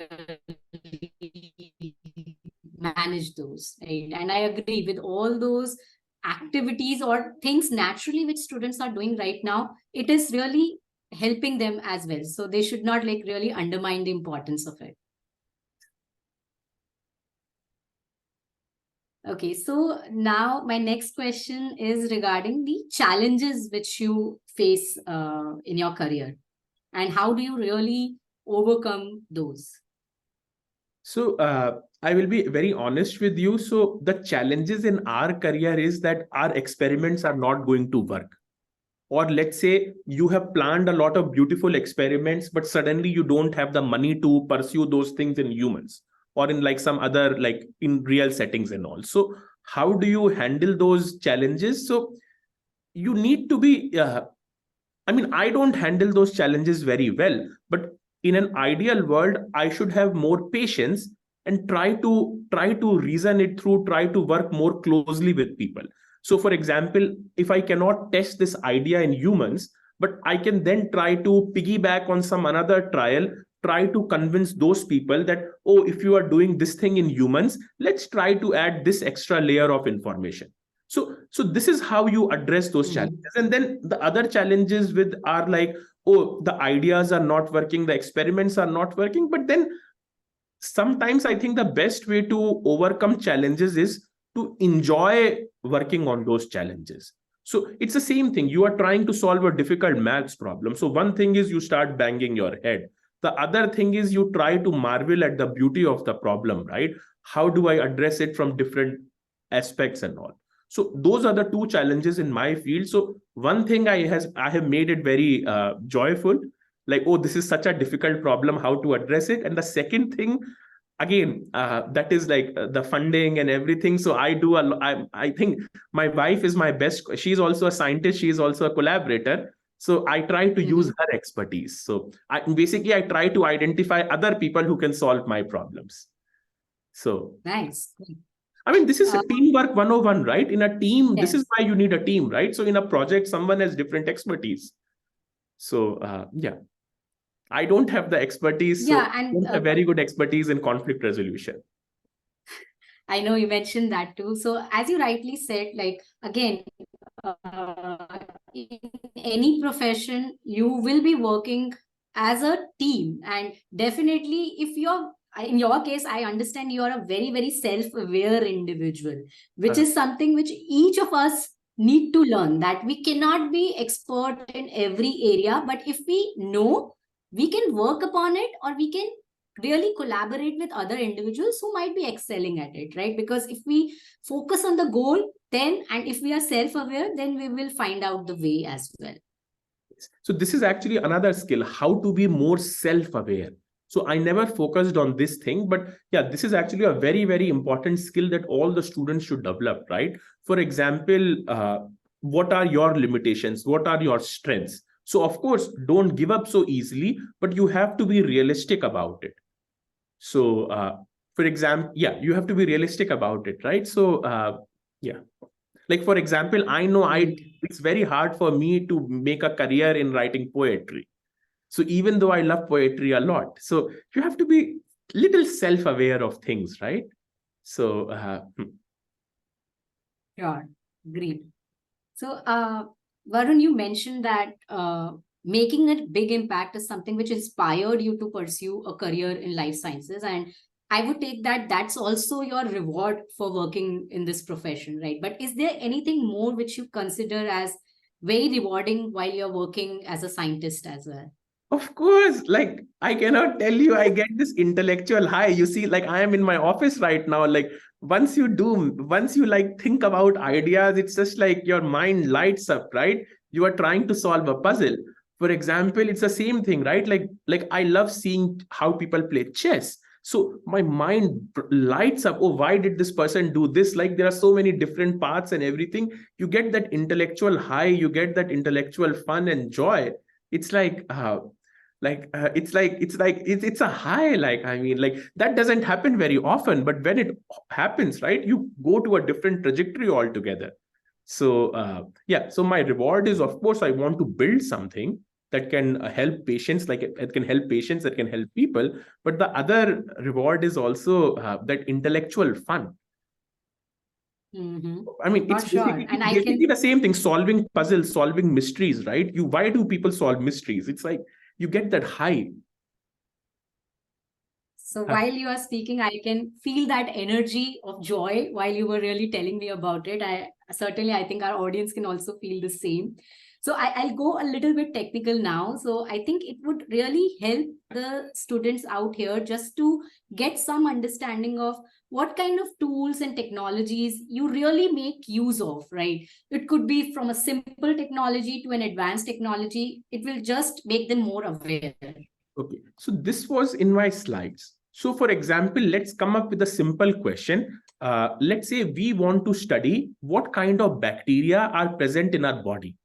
manage those, right? And I agree with all those activities or things naturally which students are doing right now. It is really helping them as well. So they should not really undermine the importance of it. Okay, so now my next question is regarding the challenges which you face in your career, and how do you really overcome those? So I will be very honest with you. So the challenges in our career is that our experiments are not going to work. Or let's say you have planned a lot of beautiful experiments, but suddenly you don't have the money to pursue those things in humans. or in like some other, like in real settings and all. So how do you handle those challenges? So you need to be, I mean, I don't handle those challenges very well, but in an ideal world, I should have more patience and try to reason it through, try to work more closely with people. So, for example, if I cannot test this idea in humans, but I can then try to piggyback on some another trial, try to convince those people that, oh, if you are doing this thing in humans, let's try to add this extra layer of information. So this is how you address those challenges. And then the other challenges with are like, oh, the ideas are not working, the experiments are not working. But then sometimes I think the best way to overcome challenges is to enjoy working on those challenges. So it's the same thing. You are trying to solve a difficult maths problem. So one thing is you start banging your head. The other thing is you try to marvel at the beauty of the problem, right? How do I address it from different aspects and all? So those are the two challenges in my field. So one thing I have made it very joyful, like, oh, this is such a difficult problem, how to address it. And the second thing, again, that is like the funding and everything. So I think my wife is my best. She's also a scientist. She is also a collaborator. So I try to use her expertise. So basically I try to identify other people who can solve my problems. So Nice. I mean, this is a teamwork 101, right? In a team, this is Yes. why you need a team, right? So in a project, someone has different expertise. So yeah, I don't have the expertise. So Yeah, I and don't have very good expertise in conflict resolution. I know you mentioned that too. So as you rightly said, like again, in any profession, you will be working as a team. And definitely, if you're, in your case, I understand you are a very, very self-aware individual, which is something which each of us need to learn, that we cannot be expert in every area, but if we know, we can work upon it, or we can really collaborate with other individuals who might be excelling at it, right? Because if we focus on the goal, then, and if we are self-aware, then we will find out the way as well. So this is actually another skill, how to be more self-aware. So I never focused on this thing, but yeah, this is actually a very, very important skill that all the students should develop, right? For example, what are your limitations? What are your strengths? So of course, don't give up so easily, but you have to be realistic about it. So for example, yeah, you have to be realistic about it, right? So yeah. Like, for example, I know it's very hard for me to make a career in writing poetry. So even though I love poetry a lot, so you have to be little self-aware of things, right? So Sure, great. So Varun, you mentioned that making a big impact is something which inspired you to pursue a career in life sciences, and I would take that that's also your reward for working in this profession, right? But is there anything more which you consider as very rewarding while you're working as a scientist as well? of course, like I cannot tell you, I get this intellectual high. You see, like I am in my office right now. Like once you like think about ideas, it's just like your mind lights up, right? You are trying to solve a puzzle. For example, it's the same thing, right? Like I love seeing how people play chess. So my mind lights up. Oh, why did this person do this? Like there are so many different paths and everything. You get that intellectual high, you get that intellectual fun and joy. It's it's a high, like I mean, like that doesn't happen very often, but when it happens, right, you go to a different trajectory altogether. So yeah, so my reward is, of course, I want to build something that can help patients, like it can help patients, that can help people. But the other reward is also that intellectual fun. I mean, For sure. And I basically can, the same thing, solving puzzles, solving mysteries, right? Why do people solve mysteries? It's like you get that high. so while you are speaking, I can feel that energy of joy while you were really telling me about it. I think our audience can also feel the same. So I'll go a little bit technical now. So I think it would really help the students out here just to get some understanding of what kind of tools and technologies you really make use of, right? It could be from a simple technology to an advanced technology. It will just make them more aware. Okay, so this was in my slides. So for example, let's come up with a simple question. Let's say we want to study what kind of bacteria are present in our body.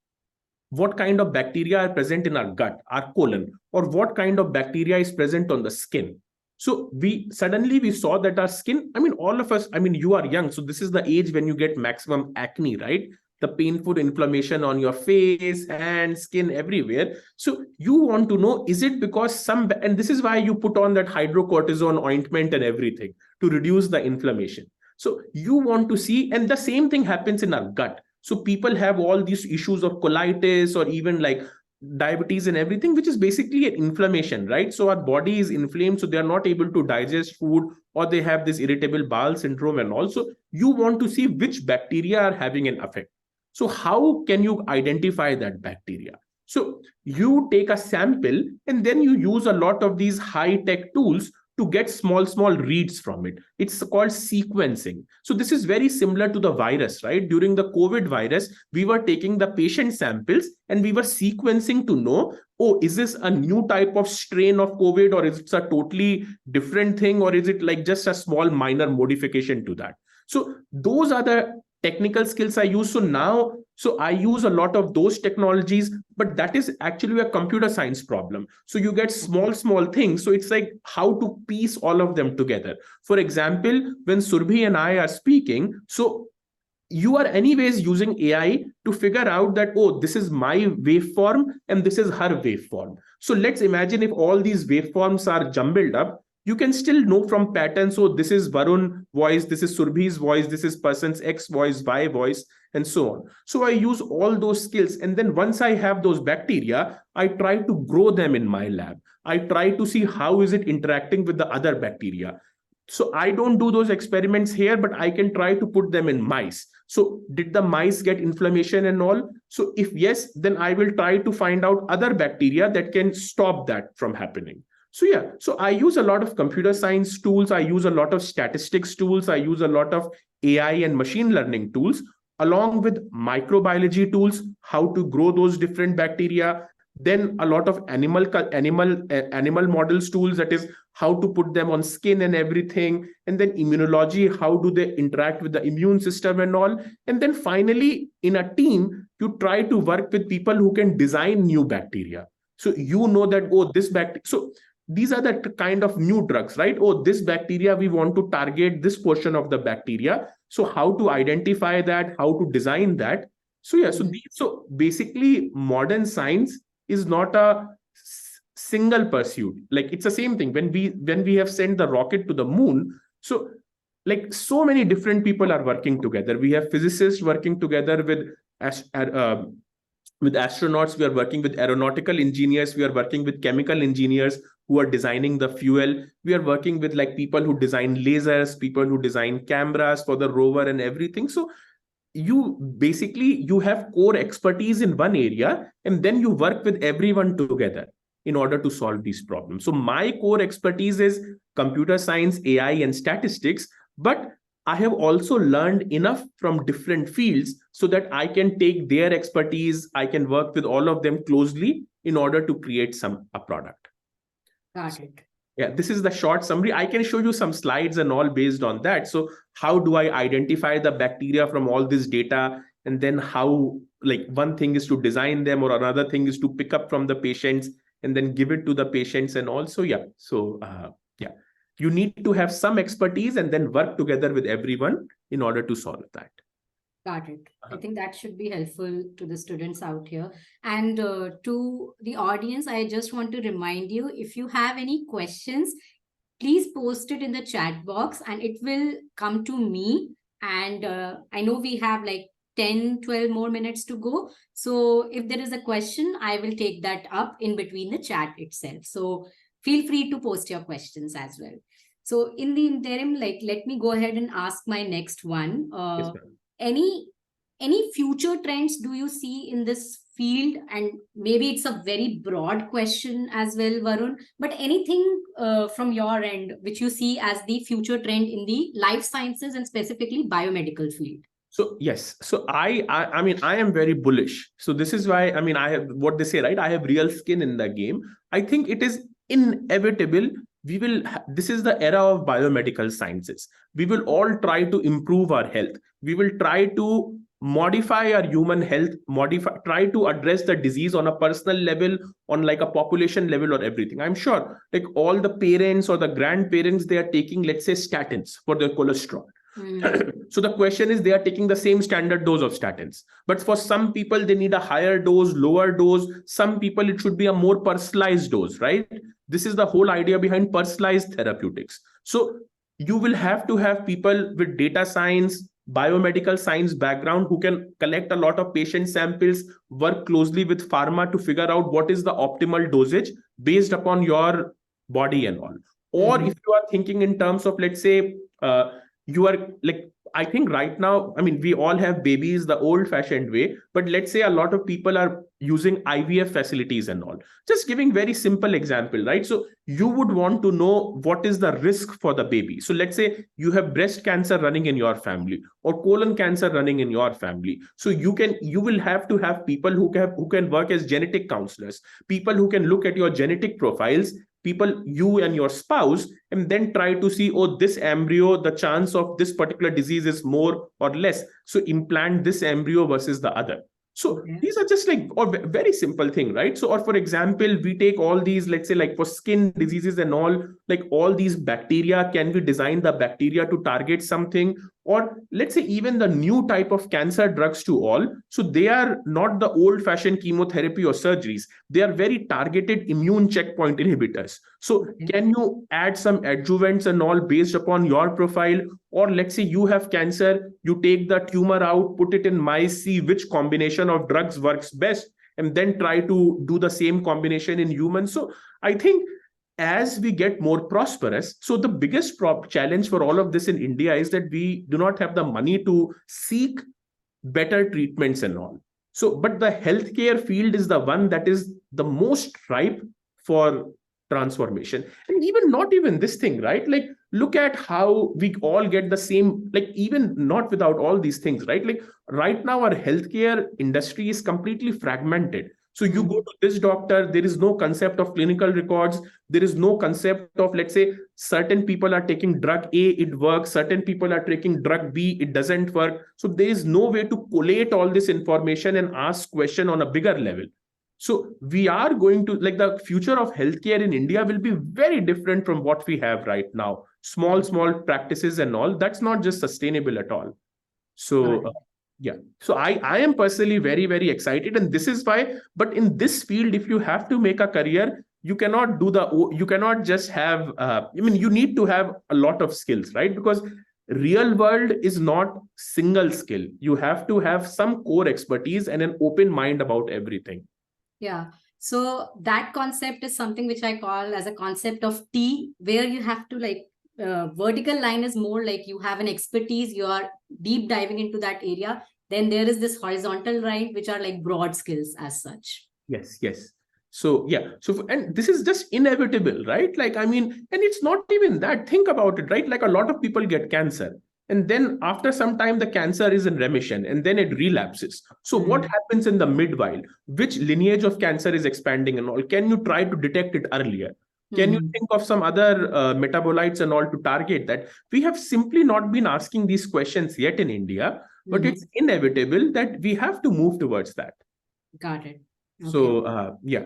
What kind of bacteria are present in our gut, our colon, or what kind of bacteria is present on the skin. So we saw that our skin, I mean, all of us, I mean, you are young, so this is the age when you get maximum acne, right? The painful inflammation on your face, hands, skin, everywhere. So you want to know, is it because and this is why you put on that hydrocortisone ointment and everything to reduce the inflammation. So you want to see, and the same thing happens in our gut. So people have all these issues of colitis or even like diabetes and everything, which is basically an inflammation, right? So our body is inflamed, so they are not able to digest food, or they have this irritable bowel syndrome. And also you want to see which bacteria are having an effect. So how can you identify that bacteria? So you take a sample and then you use a lot of these high-tech tools to get small reads from it. It's called sequencing. So this is very similar to the virus, right? During the COVID virus, we were taking the patient samples and we were sequencing to know, oh, is this a new type of strain of COVID, or is it a totally different thing, or is it like just a small minor modification to that? So those are the technical skills I use. So I use a lot of those technologies, but that is actually a computer science problem. So you get small things. So it's like how to piece all of them together. For example, when Surbhi and I are speaking, so you are anyways using AI to figure out that, oh, this is my waveform and this is her waveform. So let's imagine if all these waveforms are jumbled up, you can still know from patterns. So this is Varun voice, this is Surbhi's voice, this is person's X voice, Y voice, and so on. So I use all those skills. And then once I have those bacteria, I try to grow them in my lab. I try to see how is it interacting with the other bacteria. So I don't do those experiments here, but I can try to put them in mice. So did the mice get inflammation and all? So if yes, then I will try to find out other bacteria that can stop that from happening. So yeah, so I use a lot of computer science tools. I use a lot of statistics tools. I use a lot of AI and machine learning tools, along with microbiology tools, how to grow those different bacteria. Then a lot of animal models tools, that is how to put them on skin and everything. And then immunology, how do they interact with the immune system and all. And then finally, in a team, you try to work with people who can design new bacteria. So you know that, oh, this bacteria. So these are the kind of new drugs, right? Oh, this bacteria, we want to target this portion of the bacteria. So how to identify that, how to design that. So yeah, so basically modern science is not a single pursuit. Like it's the same thing when we have sent the rocket to the moon. So like so many different people are working together. We have physicists working together with astronauts. We are working with aeronautical engineers. We are working with chemical engineers who are designing the fuel. We are working with like people who design lasers, people who design cameras for the rover and everything. So you have core expertise in one area, and then you work with everyone together in order to solve these problems. So my core expertise is computer science, AI, and statistics, but I have also learned enough from different fields so that I can take their expertise, I can work with all of them closely in order to create a product. Got it. Yeah, this is the short summary. I can show you some slides and all based on that. So how do I identify the bacteria from all this data? And then how, like one thing is to design them, or another thing is to pick up from the patients and then give it to the patients. And also, yeah. So yeah, you need to have some expertise and then work together with everyone in order to solve that. Got it. I think that should be helpful to the students out here. And to the audience, I just want to remind you, if you have any questions, please post it in the chat box and it will come to me. And I know we have like 10, 12 more minutes to go. So if there is a question, I will take that up in between the chat itself. So feel free to post your questions as well. So in the interim, like, let me go ahead and ask my next one. Yes, Any future trends do you see in this field? And maybe it's a very broad question as well, Varun, but anything from your end which you see as the future trend in the life sciences and specifically biomedical field? So yes, so I mean, I am very bullish. So this is why, I mean, I have what they say, right? I have real skin in the game. I think it is inevitable this is the era of biomedical sciences. We will all try to improve our health. We will try to modify our human health, try to address the disease on a personal level, on like a population level or everything. I'm sure like all the parents or the grandparents, they are taking, let's say, statins for their cholesterol. So the question is, they are taking the same standard dose of statins, but for some people they need a higher dose, lower dose. Some people it should be a more personalized dose, right? This is the whole idea behind personalized therapeutics. So you will have to have people with data science, biomedical science background who can collect a lot of patient samples, work closely with pharma to figure out what is the optimal dosage based upon your body and all. Or if you are thinking in terms of, let's say, you are like, I think right now, I mean, we all have babies the old fashioned way, but let's say a lot of people are using IVF facilities and all. Just giving very simple example, right? So you would want to know what is the risk for the baby. So let's say you have breast cancer running in your family or colon cancer running in your family. So you will have to have people who can work as genetic counselors, people who can look at your genetic profiles, people, you and your spouse, and then try to see, oh, this embryo, the chance of this particular disease is more or less. So implant this embryo versus the other. So these are just like, or very simple thing, right? So, or for example, we take all these, let's say like for skin diseases and all, like all these bacteria, can we design the bacteria to target something? Or let's say even the new type of cancer drugs to all. So they are not the old fashioned chemotherapy or surgeries. They are very targeted immune checkpoint inhibitors. So can you add some adjuvants and all based upon your profile? Or let's say you have cancer, you take the tumor out, put it in mice, see which combination of drugs works best, and then try to do the same combination in humans. So I think as we get more prosperous, so the biggest challenge for all of this in India is that we do not have the money to seek better treatments and all. So, but the healthcare field is the one that is the most ripe for transformation. And even not even this thing, right? Like, look at how we all get the same, like even not without all these things, right? Like right now, our healthcare industry is completely fragmented. So you go to this doctor, there is no concept of clinical records. There is no concept of, let's say, certain people are taking drug A, it works. Certain people are taking drug B, it doesn't work. So there is no way to collate all this information and ask question on a bigger level. So we are going to, like, the future of healthcare in India will be very different from what we have right now. Small practices and all, that's not just sustainable at all. So yeah, so I am personally very, very excited, and this is why. But in this field, if you have to make a career, you cannot just have, you need to have a lot of skills, right? Because real world is not single skill. You have to have some core expertise and an open mind about everything. Yeah. So that concept is something which I call as a concept of T, where you have to like, vertical line is more like you have an expertise, you are deep diving into that area. Then there is this horizontal line, which are like broad skills as such. Yes. So yeah, and this is just inevitable, right? Like, I mean, and it's not even that. Think about it, right? Like a lot of people get cancer, and then after some time, the cancer is in remission, and then it relapses. So what happens in the midwhile? Which lineage of cancer is expanding and all? Can you try to detect it earlier? Can you think of some other metabolites and all to target that? We have simply not been asking these questions yet in India, but it's inevitable that we have to move towards that. Got it. Okay. So, yeah.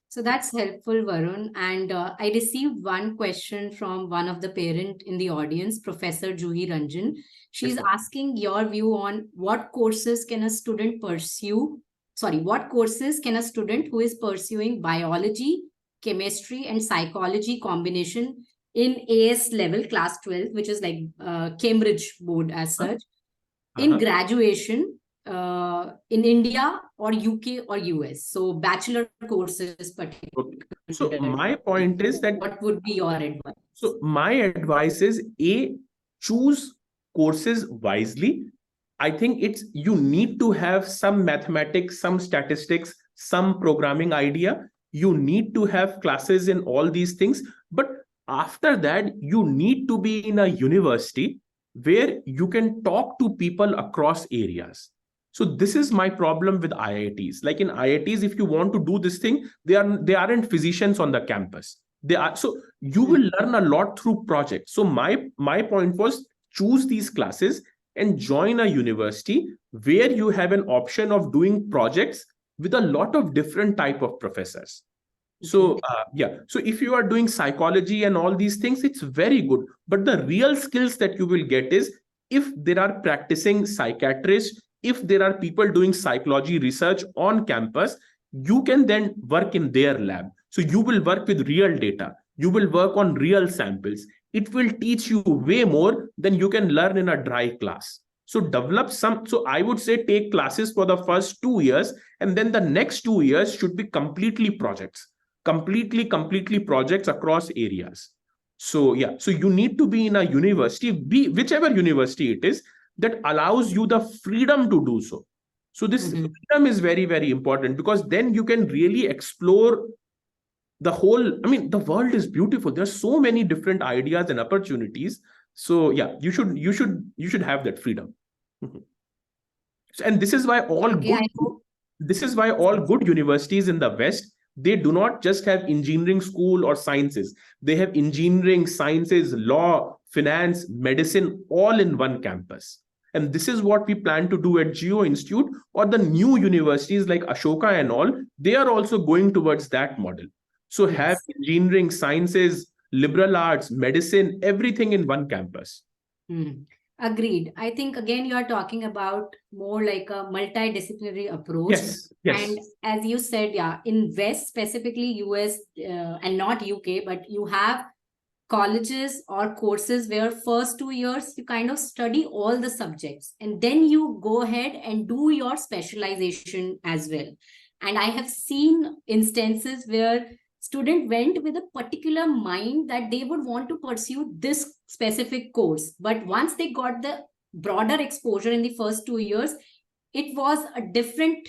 So that's helpful, Varun. And I received one question from one of the parent in the audience, Professor Juhi Ranjan. She's asking your view on what courses can a student pursue? What courses can a student who is pursuing biology, chemistry, and psychology combination in AS level, class 12, which is like Cambridge board as such, in graduation, in India or UK or US? So bachelor courses particularly. So my point is that, what would be your advice? So my advice is, choose courses wisely. I think you need to have some mathematics, some statistics, some programming idea. You need to have classes in all these things. But after that, you need to be in a university where you can talk to people across areas. So this is my problem with IITs. Like in IITs, if you want to do this thing, they aren't physicians on the campus. They are, so you will learn a lot through projects. So my point was, choose these classes and join a university where you have an option of doing projects with a lot of different type of professors. So yeah, so if you are doing psychology and all these things, it's very good. But the real skills that you will get is if there are practicing psychiatrists, if there are people doing psychology research on campus, you can then work in their lab. So you will work with real data. You will work on real samples. It will teach you way more than you can learn in a dry class. So develop some. So I would say take classes for the first 2 years, and then the next 2 years should be completely projects, completely projects across areas. So yeah, so you need to be in a university, be whichever university it is, that allows you the freedom to do so. So this freedom is very, very important, because then you can really explore the whole. I mean, the world is beautiful. There's so many different ideas and opportunities. So yeah, you should have that freedom. And this is why all good universities in the West, they do not just have engineering school or sciences. They have engineering, sciences, law, finance, medicine, all in one campus. And this is what we plan to do at Geo Institute, or the new universities like Ashoka and all. They are also going towards that model. So have engineering, sciences, liberal arts, medicine, everything in one campus. Agreed. I think again you are talking about more like a multidisciplinary approach. Yes. And as you said, yeah, in West, specifically US and not UK, but you have colleges or courses where first 2 years you kind of study all the subjects, and then you go ahead and do your specialization as well. And I have seen instances where student went with a particular mind that they would want to pursue this specific course, but once they got the broader exposure in the first 2 years, it was a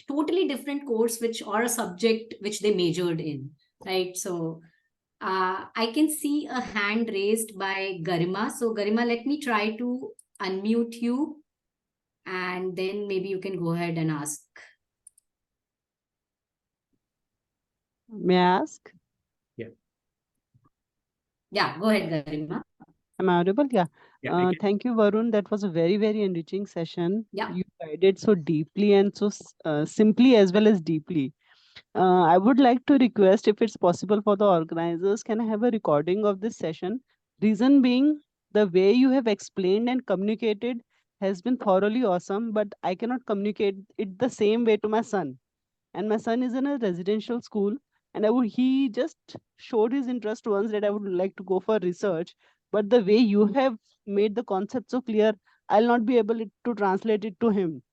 totally different course, or a subject which they majored in, right? So I can see a hand raised by Garima. So Garima, let me try to unmute you, and then maybe you can go ahead and ask. May I ask? Yeah, go ahead, Garima. Am I audible? Yeah. Yeah, Thank you, Varun. That was a very, very enriching session. Yeah. You guided so deeply and so simply as well as deeply. I would like to request, if it's possible for the organizers, can I have a recording of this session? Reason being, the way you have explained and communicated has been thoroughly awesome, but I cannot communicate it the same way to my son. And my son is in a residential school, and he just showed his interest once that I would like to go for research. But the way you have made the concept so clear, I'll not be able to translate it to him.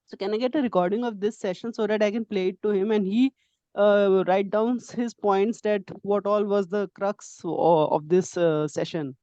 So can I get a recording of this session so that I can play it to him, and he write down his points, that what all was the crux of this session?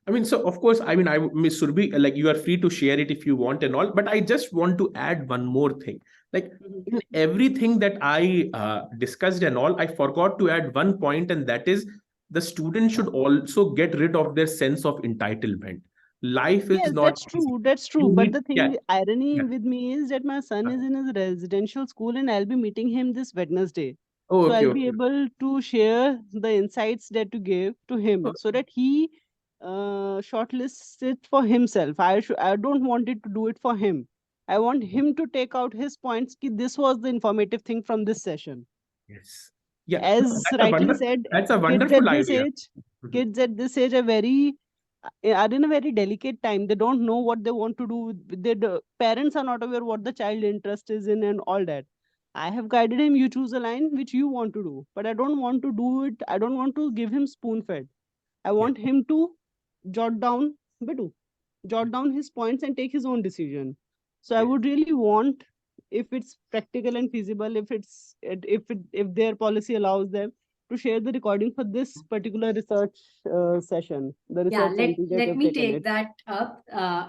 I mean, so of course, I mean, Miss Surbi, like, you are free to share it if you want and all, but I just want to add one more thing. Like, in everything that I discussed and all, I forgot to add one point, and that is the student should also get rid of their sense of entitlement. Life is Yes, not that's easy. true. That's true. You But need, the thing, irony yeah. with me is that my son is in a residential school, and I'll be meeting him this Wednesday. Oh, So okay, I'll be able to share the insights that you gave to him, so that he shortlists it for himself. I don't want it to do it for him. I want him to take out his points. Ki this was the informative thing from this session. Yes. Yeah. As rightly said, That's a kids wonderful at this idea. age, kids at this age are in a very delicate time. They don't know what they want to do. Their parents are not aware what the child interest is in and all that. I have guided him. You choose a line which you want to do, but I don't want to do it. I don't want to give him spoon fed. I want him to jot down, jot down his points and take his own decision. So I would really want, if it's practical and feasible, if their policy allows them, to share the recording for this particular research session. The research scientist that let have me taken take it. that up.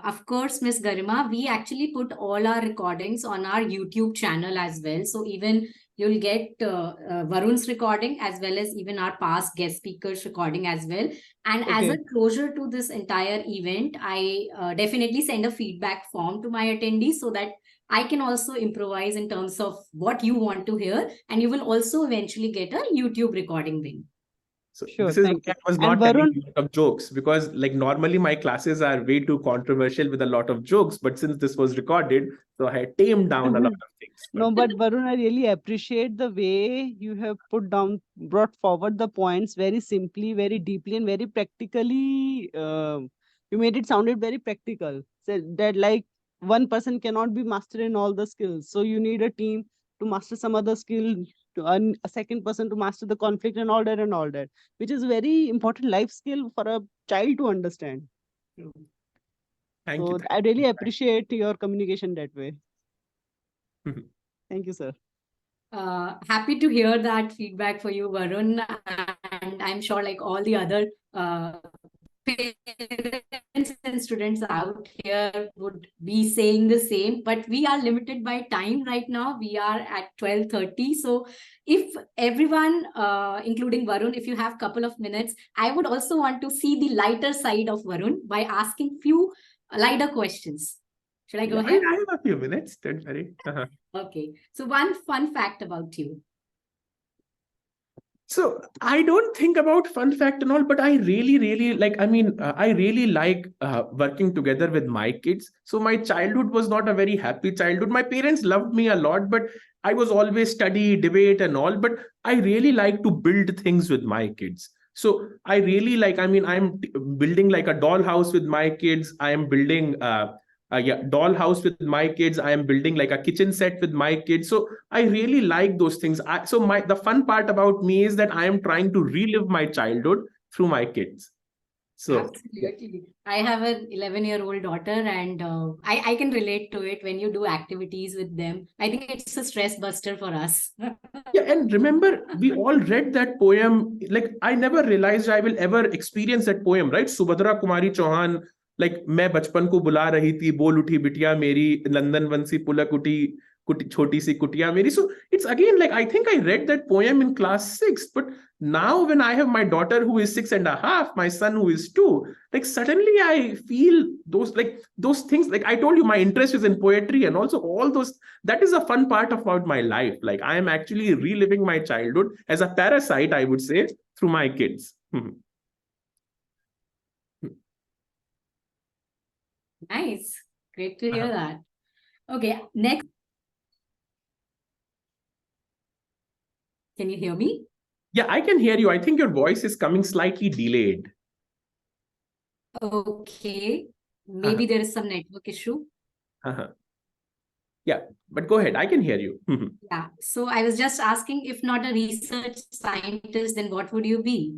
Of course, Miss Garima, we actually put all our recordings on our YouTube channel as well. So even you'll get Varun's recording, as well as even our past guest speakers recording as well. And as a closure to this entire event, I definitely send a feedback form to my attendees so that I can also improvise in terms of what you want to hear, and you will also eventually get a YouTube recording link. So Sure, this is thank why you. I was And not telling Varun, a lot of jokes, because like normally my classes are way too controversial with a lot of jokes. But since this was recorded, so I had tamed down a lot of things. But no, but Varun, I really appreciate the way you have brought forward the points very simply, very deeply, and very practically. You made it sounded very practical. So that like one person cannot be master in all the skills. So you need a team to master some other skill, to a second person to master the conflict and all that, which is very important life skill for a child to understand. thank you. So Thank I really you. appreciate your communication that way. Mhm. Thank you, sir. Happy to hear that feedback for you, Varun. And I'm sure, like all the other parents and students out here would be saying the same, but we are limited by time right now. We are at 12:30. So if everyone, including Varun, if you have a couple of minutes, I would also want to see the lighter side of Varun by asking few lighter questions. Should I go Yeah, ahead? I have a few minutes. Don't worry. Okay. So one fun fact about you. So I don't think about fun fact and all, but I really, really like. I mean, I really like working together with my kids. So my childhood was not a very happy childhood. My parents loved me a lot, but I was always study, debate, and all. But I really like to build things with my kids. So I really like. I mean, building like a dollhouse with my kids. I am building. Dollhouse with my kids. I am building like a kitchen set with my kids. So I really like those things. The fun part about me is that I am trying to relive my childhood through my kids. So yeah. Absolutely. I have an 11-year-old daughter, and I can relate to it when you do activities with them. I think it's a stress buster for us. Yeah, and remember, we all read that poem. Like, I never realized I will ever experience that poem, right? Subhadra Kumari Chauhan, like, मैं बचपन को बुला रही थी, बोल उठी बिटिया मेरी, नंदन वंशी पुलक उठी, छोटी सी कुटिया मेरी. So it's again like I think I read that poem in class 6, but now when I have my daughter who is 6.5, my son who is 2, like suddenly I feel those things. Like I told you, my interest is in poetry, and also all those, that is a fun part about my life. Like I am actually reliving my childhood as a parasite, I would say, through my kids. Nice. Great to hear that. Okay, next. Can you hear me? Yeah, I can hear you. I think your voice is coming slightly delayed. Okay. Maybe there is some network issue. Yeah, but go ahead. I can hear you. Yeah. So I was just asking, if not a research scientist, then what would you be?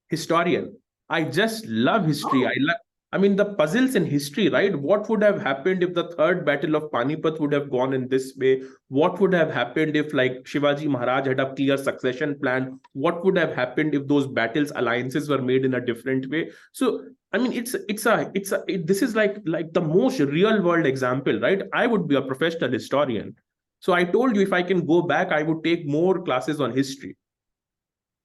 Historian. I just love history. Oh. I mean, the puzzles in history, right? What would have happened if the third battle of Panipat would have gone in this way? What would have happened if, like, Shivaji Maharaj had a clear succession plan? What would have happened if those battles, alliances were made in a different way? So, I mean, this is like the most real world example, right? I would be a professional historian. So I told you, if I can go back, I would take more classes on history.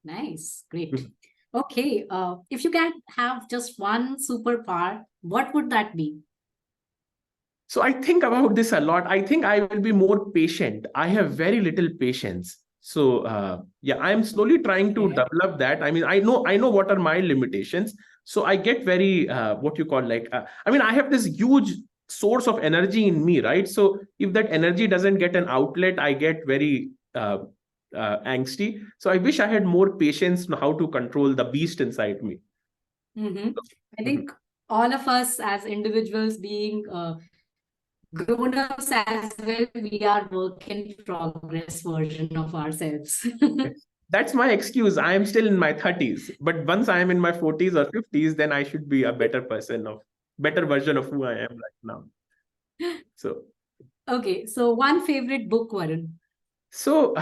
Nice. Great. Okay. If you can have just one superpower, what would that be? So I think about this a lot. I think I will be more patient. I have very little patience. So yeah, I am slowly trying to develop that. I mean, I know what are my limitations. So I get very what you call like I mean, I have this huge source of energy in me, right? So if that energy doesn't get an outlet, I get very angsty. So I wish I had more patience on how to control the beast inside me. I think all of us as individuals being grown-ups as well, we are work in progress version of ourselves. That's my excuse. I am still in my 30s, but once I am in my 40s or 50s, then I should be a better version of who I am right now. So Okay, so one favorite book, Varun. so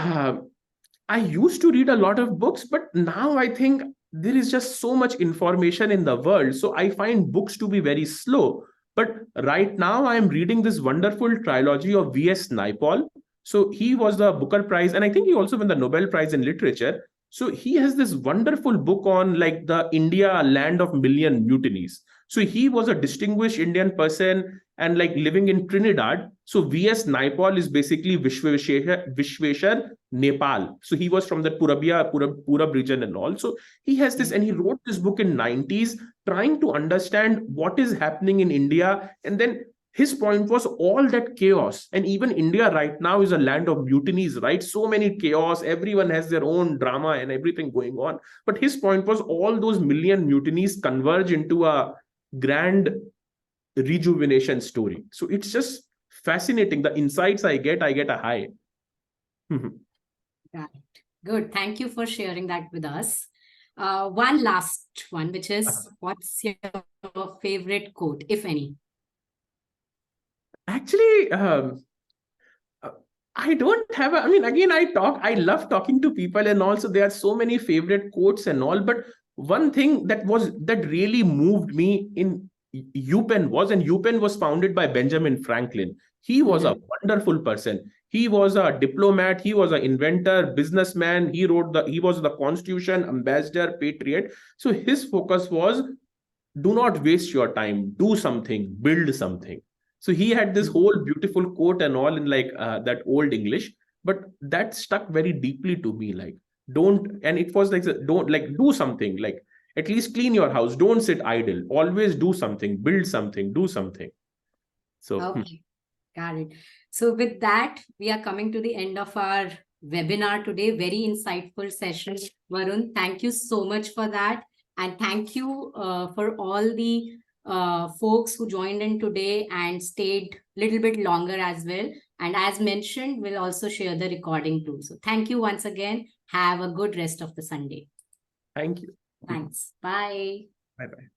I used to read a lot of books, but now I think there is just so much information in the world. So I find books to be very slow. But right now I am reading this wonderful trilogy of V.S. Naipaul. So he was the Booker Prize, and I think he also won the Nobel Prize in Literature. So he has this wonderful book on like the India land of million mutinies. So he was a distinguished Indian person and like living in Trinidad. So V.S. Naipaul is basically Vishweshwar Nepal. So he was from the Purab region and all. So he has this, and he wrote this book in 90s, trying to understand what is happening in India. And then his point was all that chaos. And even India right now is a land of mutinies, right? So many chaos, everyone has their own drama and everything going on. But his point was all those million mutinies converge into a grand rejuvenation story. So it's just fascinating. The insights I get a high. Got it. Good. Thank you for sharing that with us. One last one, which is, what's your favorite quote, if any? Actually, I don't have I mean, again, I love talking to people, and also there are so many favorite quotes and all. But one thing that really moved me in UPenn was, and UPenn was founded by Benjamin Franklin. He was a wonderful person. He was a diplomat. He was an inventor, businessman. He was the Constitution ambassador, patriot. So his focus was, do not waste your time. Do something. Build something. So he had this whole beautiful quote and all in like that old English, but that stuck very deeply to me. Like, don't, and it was like, don't, like, do something, like at least clean your house. Don't sit idle. Always do something, build something, do something. So, Okay, got it. So with that, we are coming to the end of our webinar today. Very insightful session, Varun. Thank you so much for that. And thank you for all the folks who joined in today and stayed a little bit longer as well. And as mentioned, we'll also share the recording too. So thank you once again. Have a good rest of the Sunday. thank you. Thanks. Bye. Bye bye.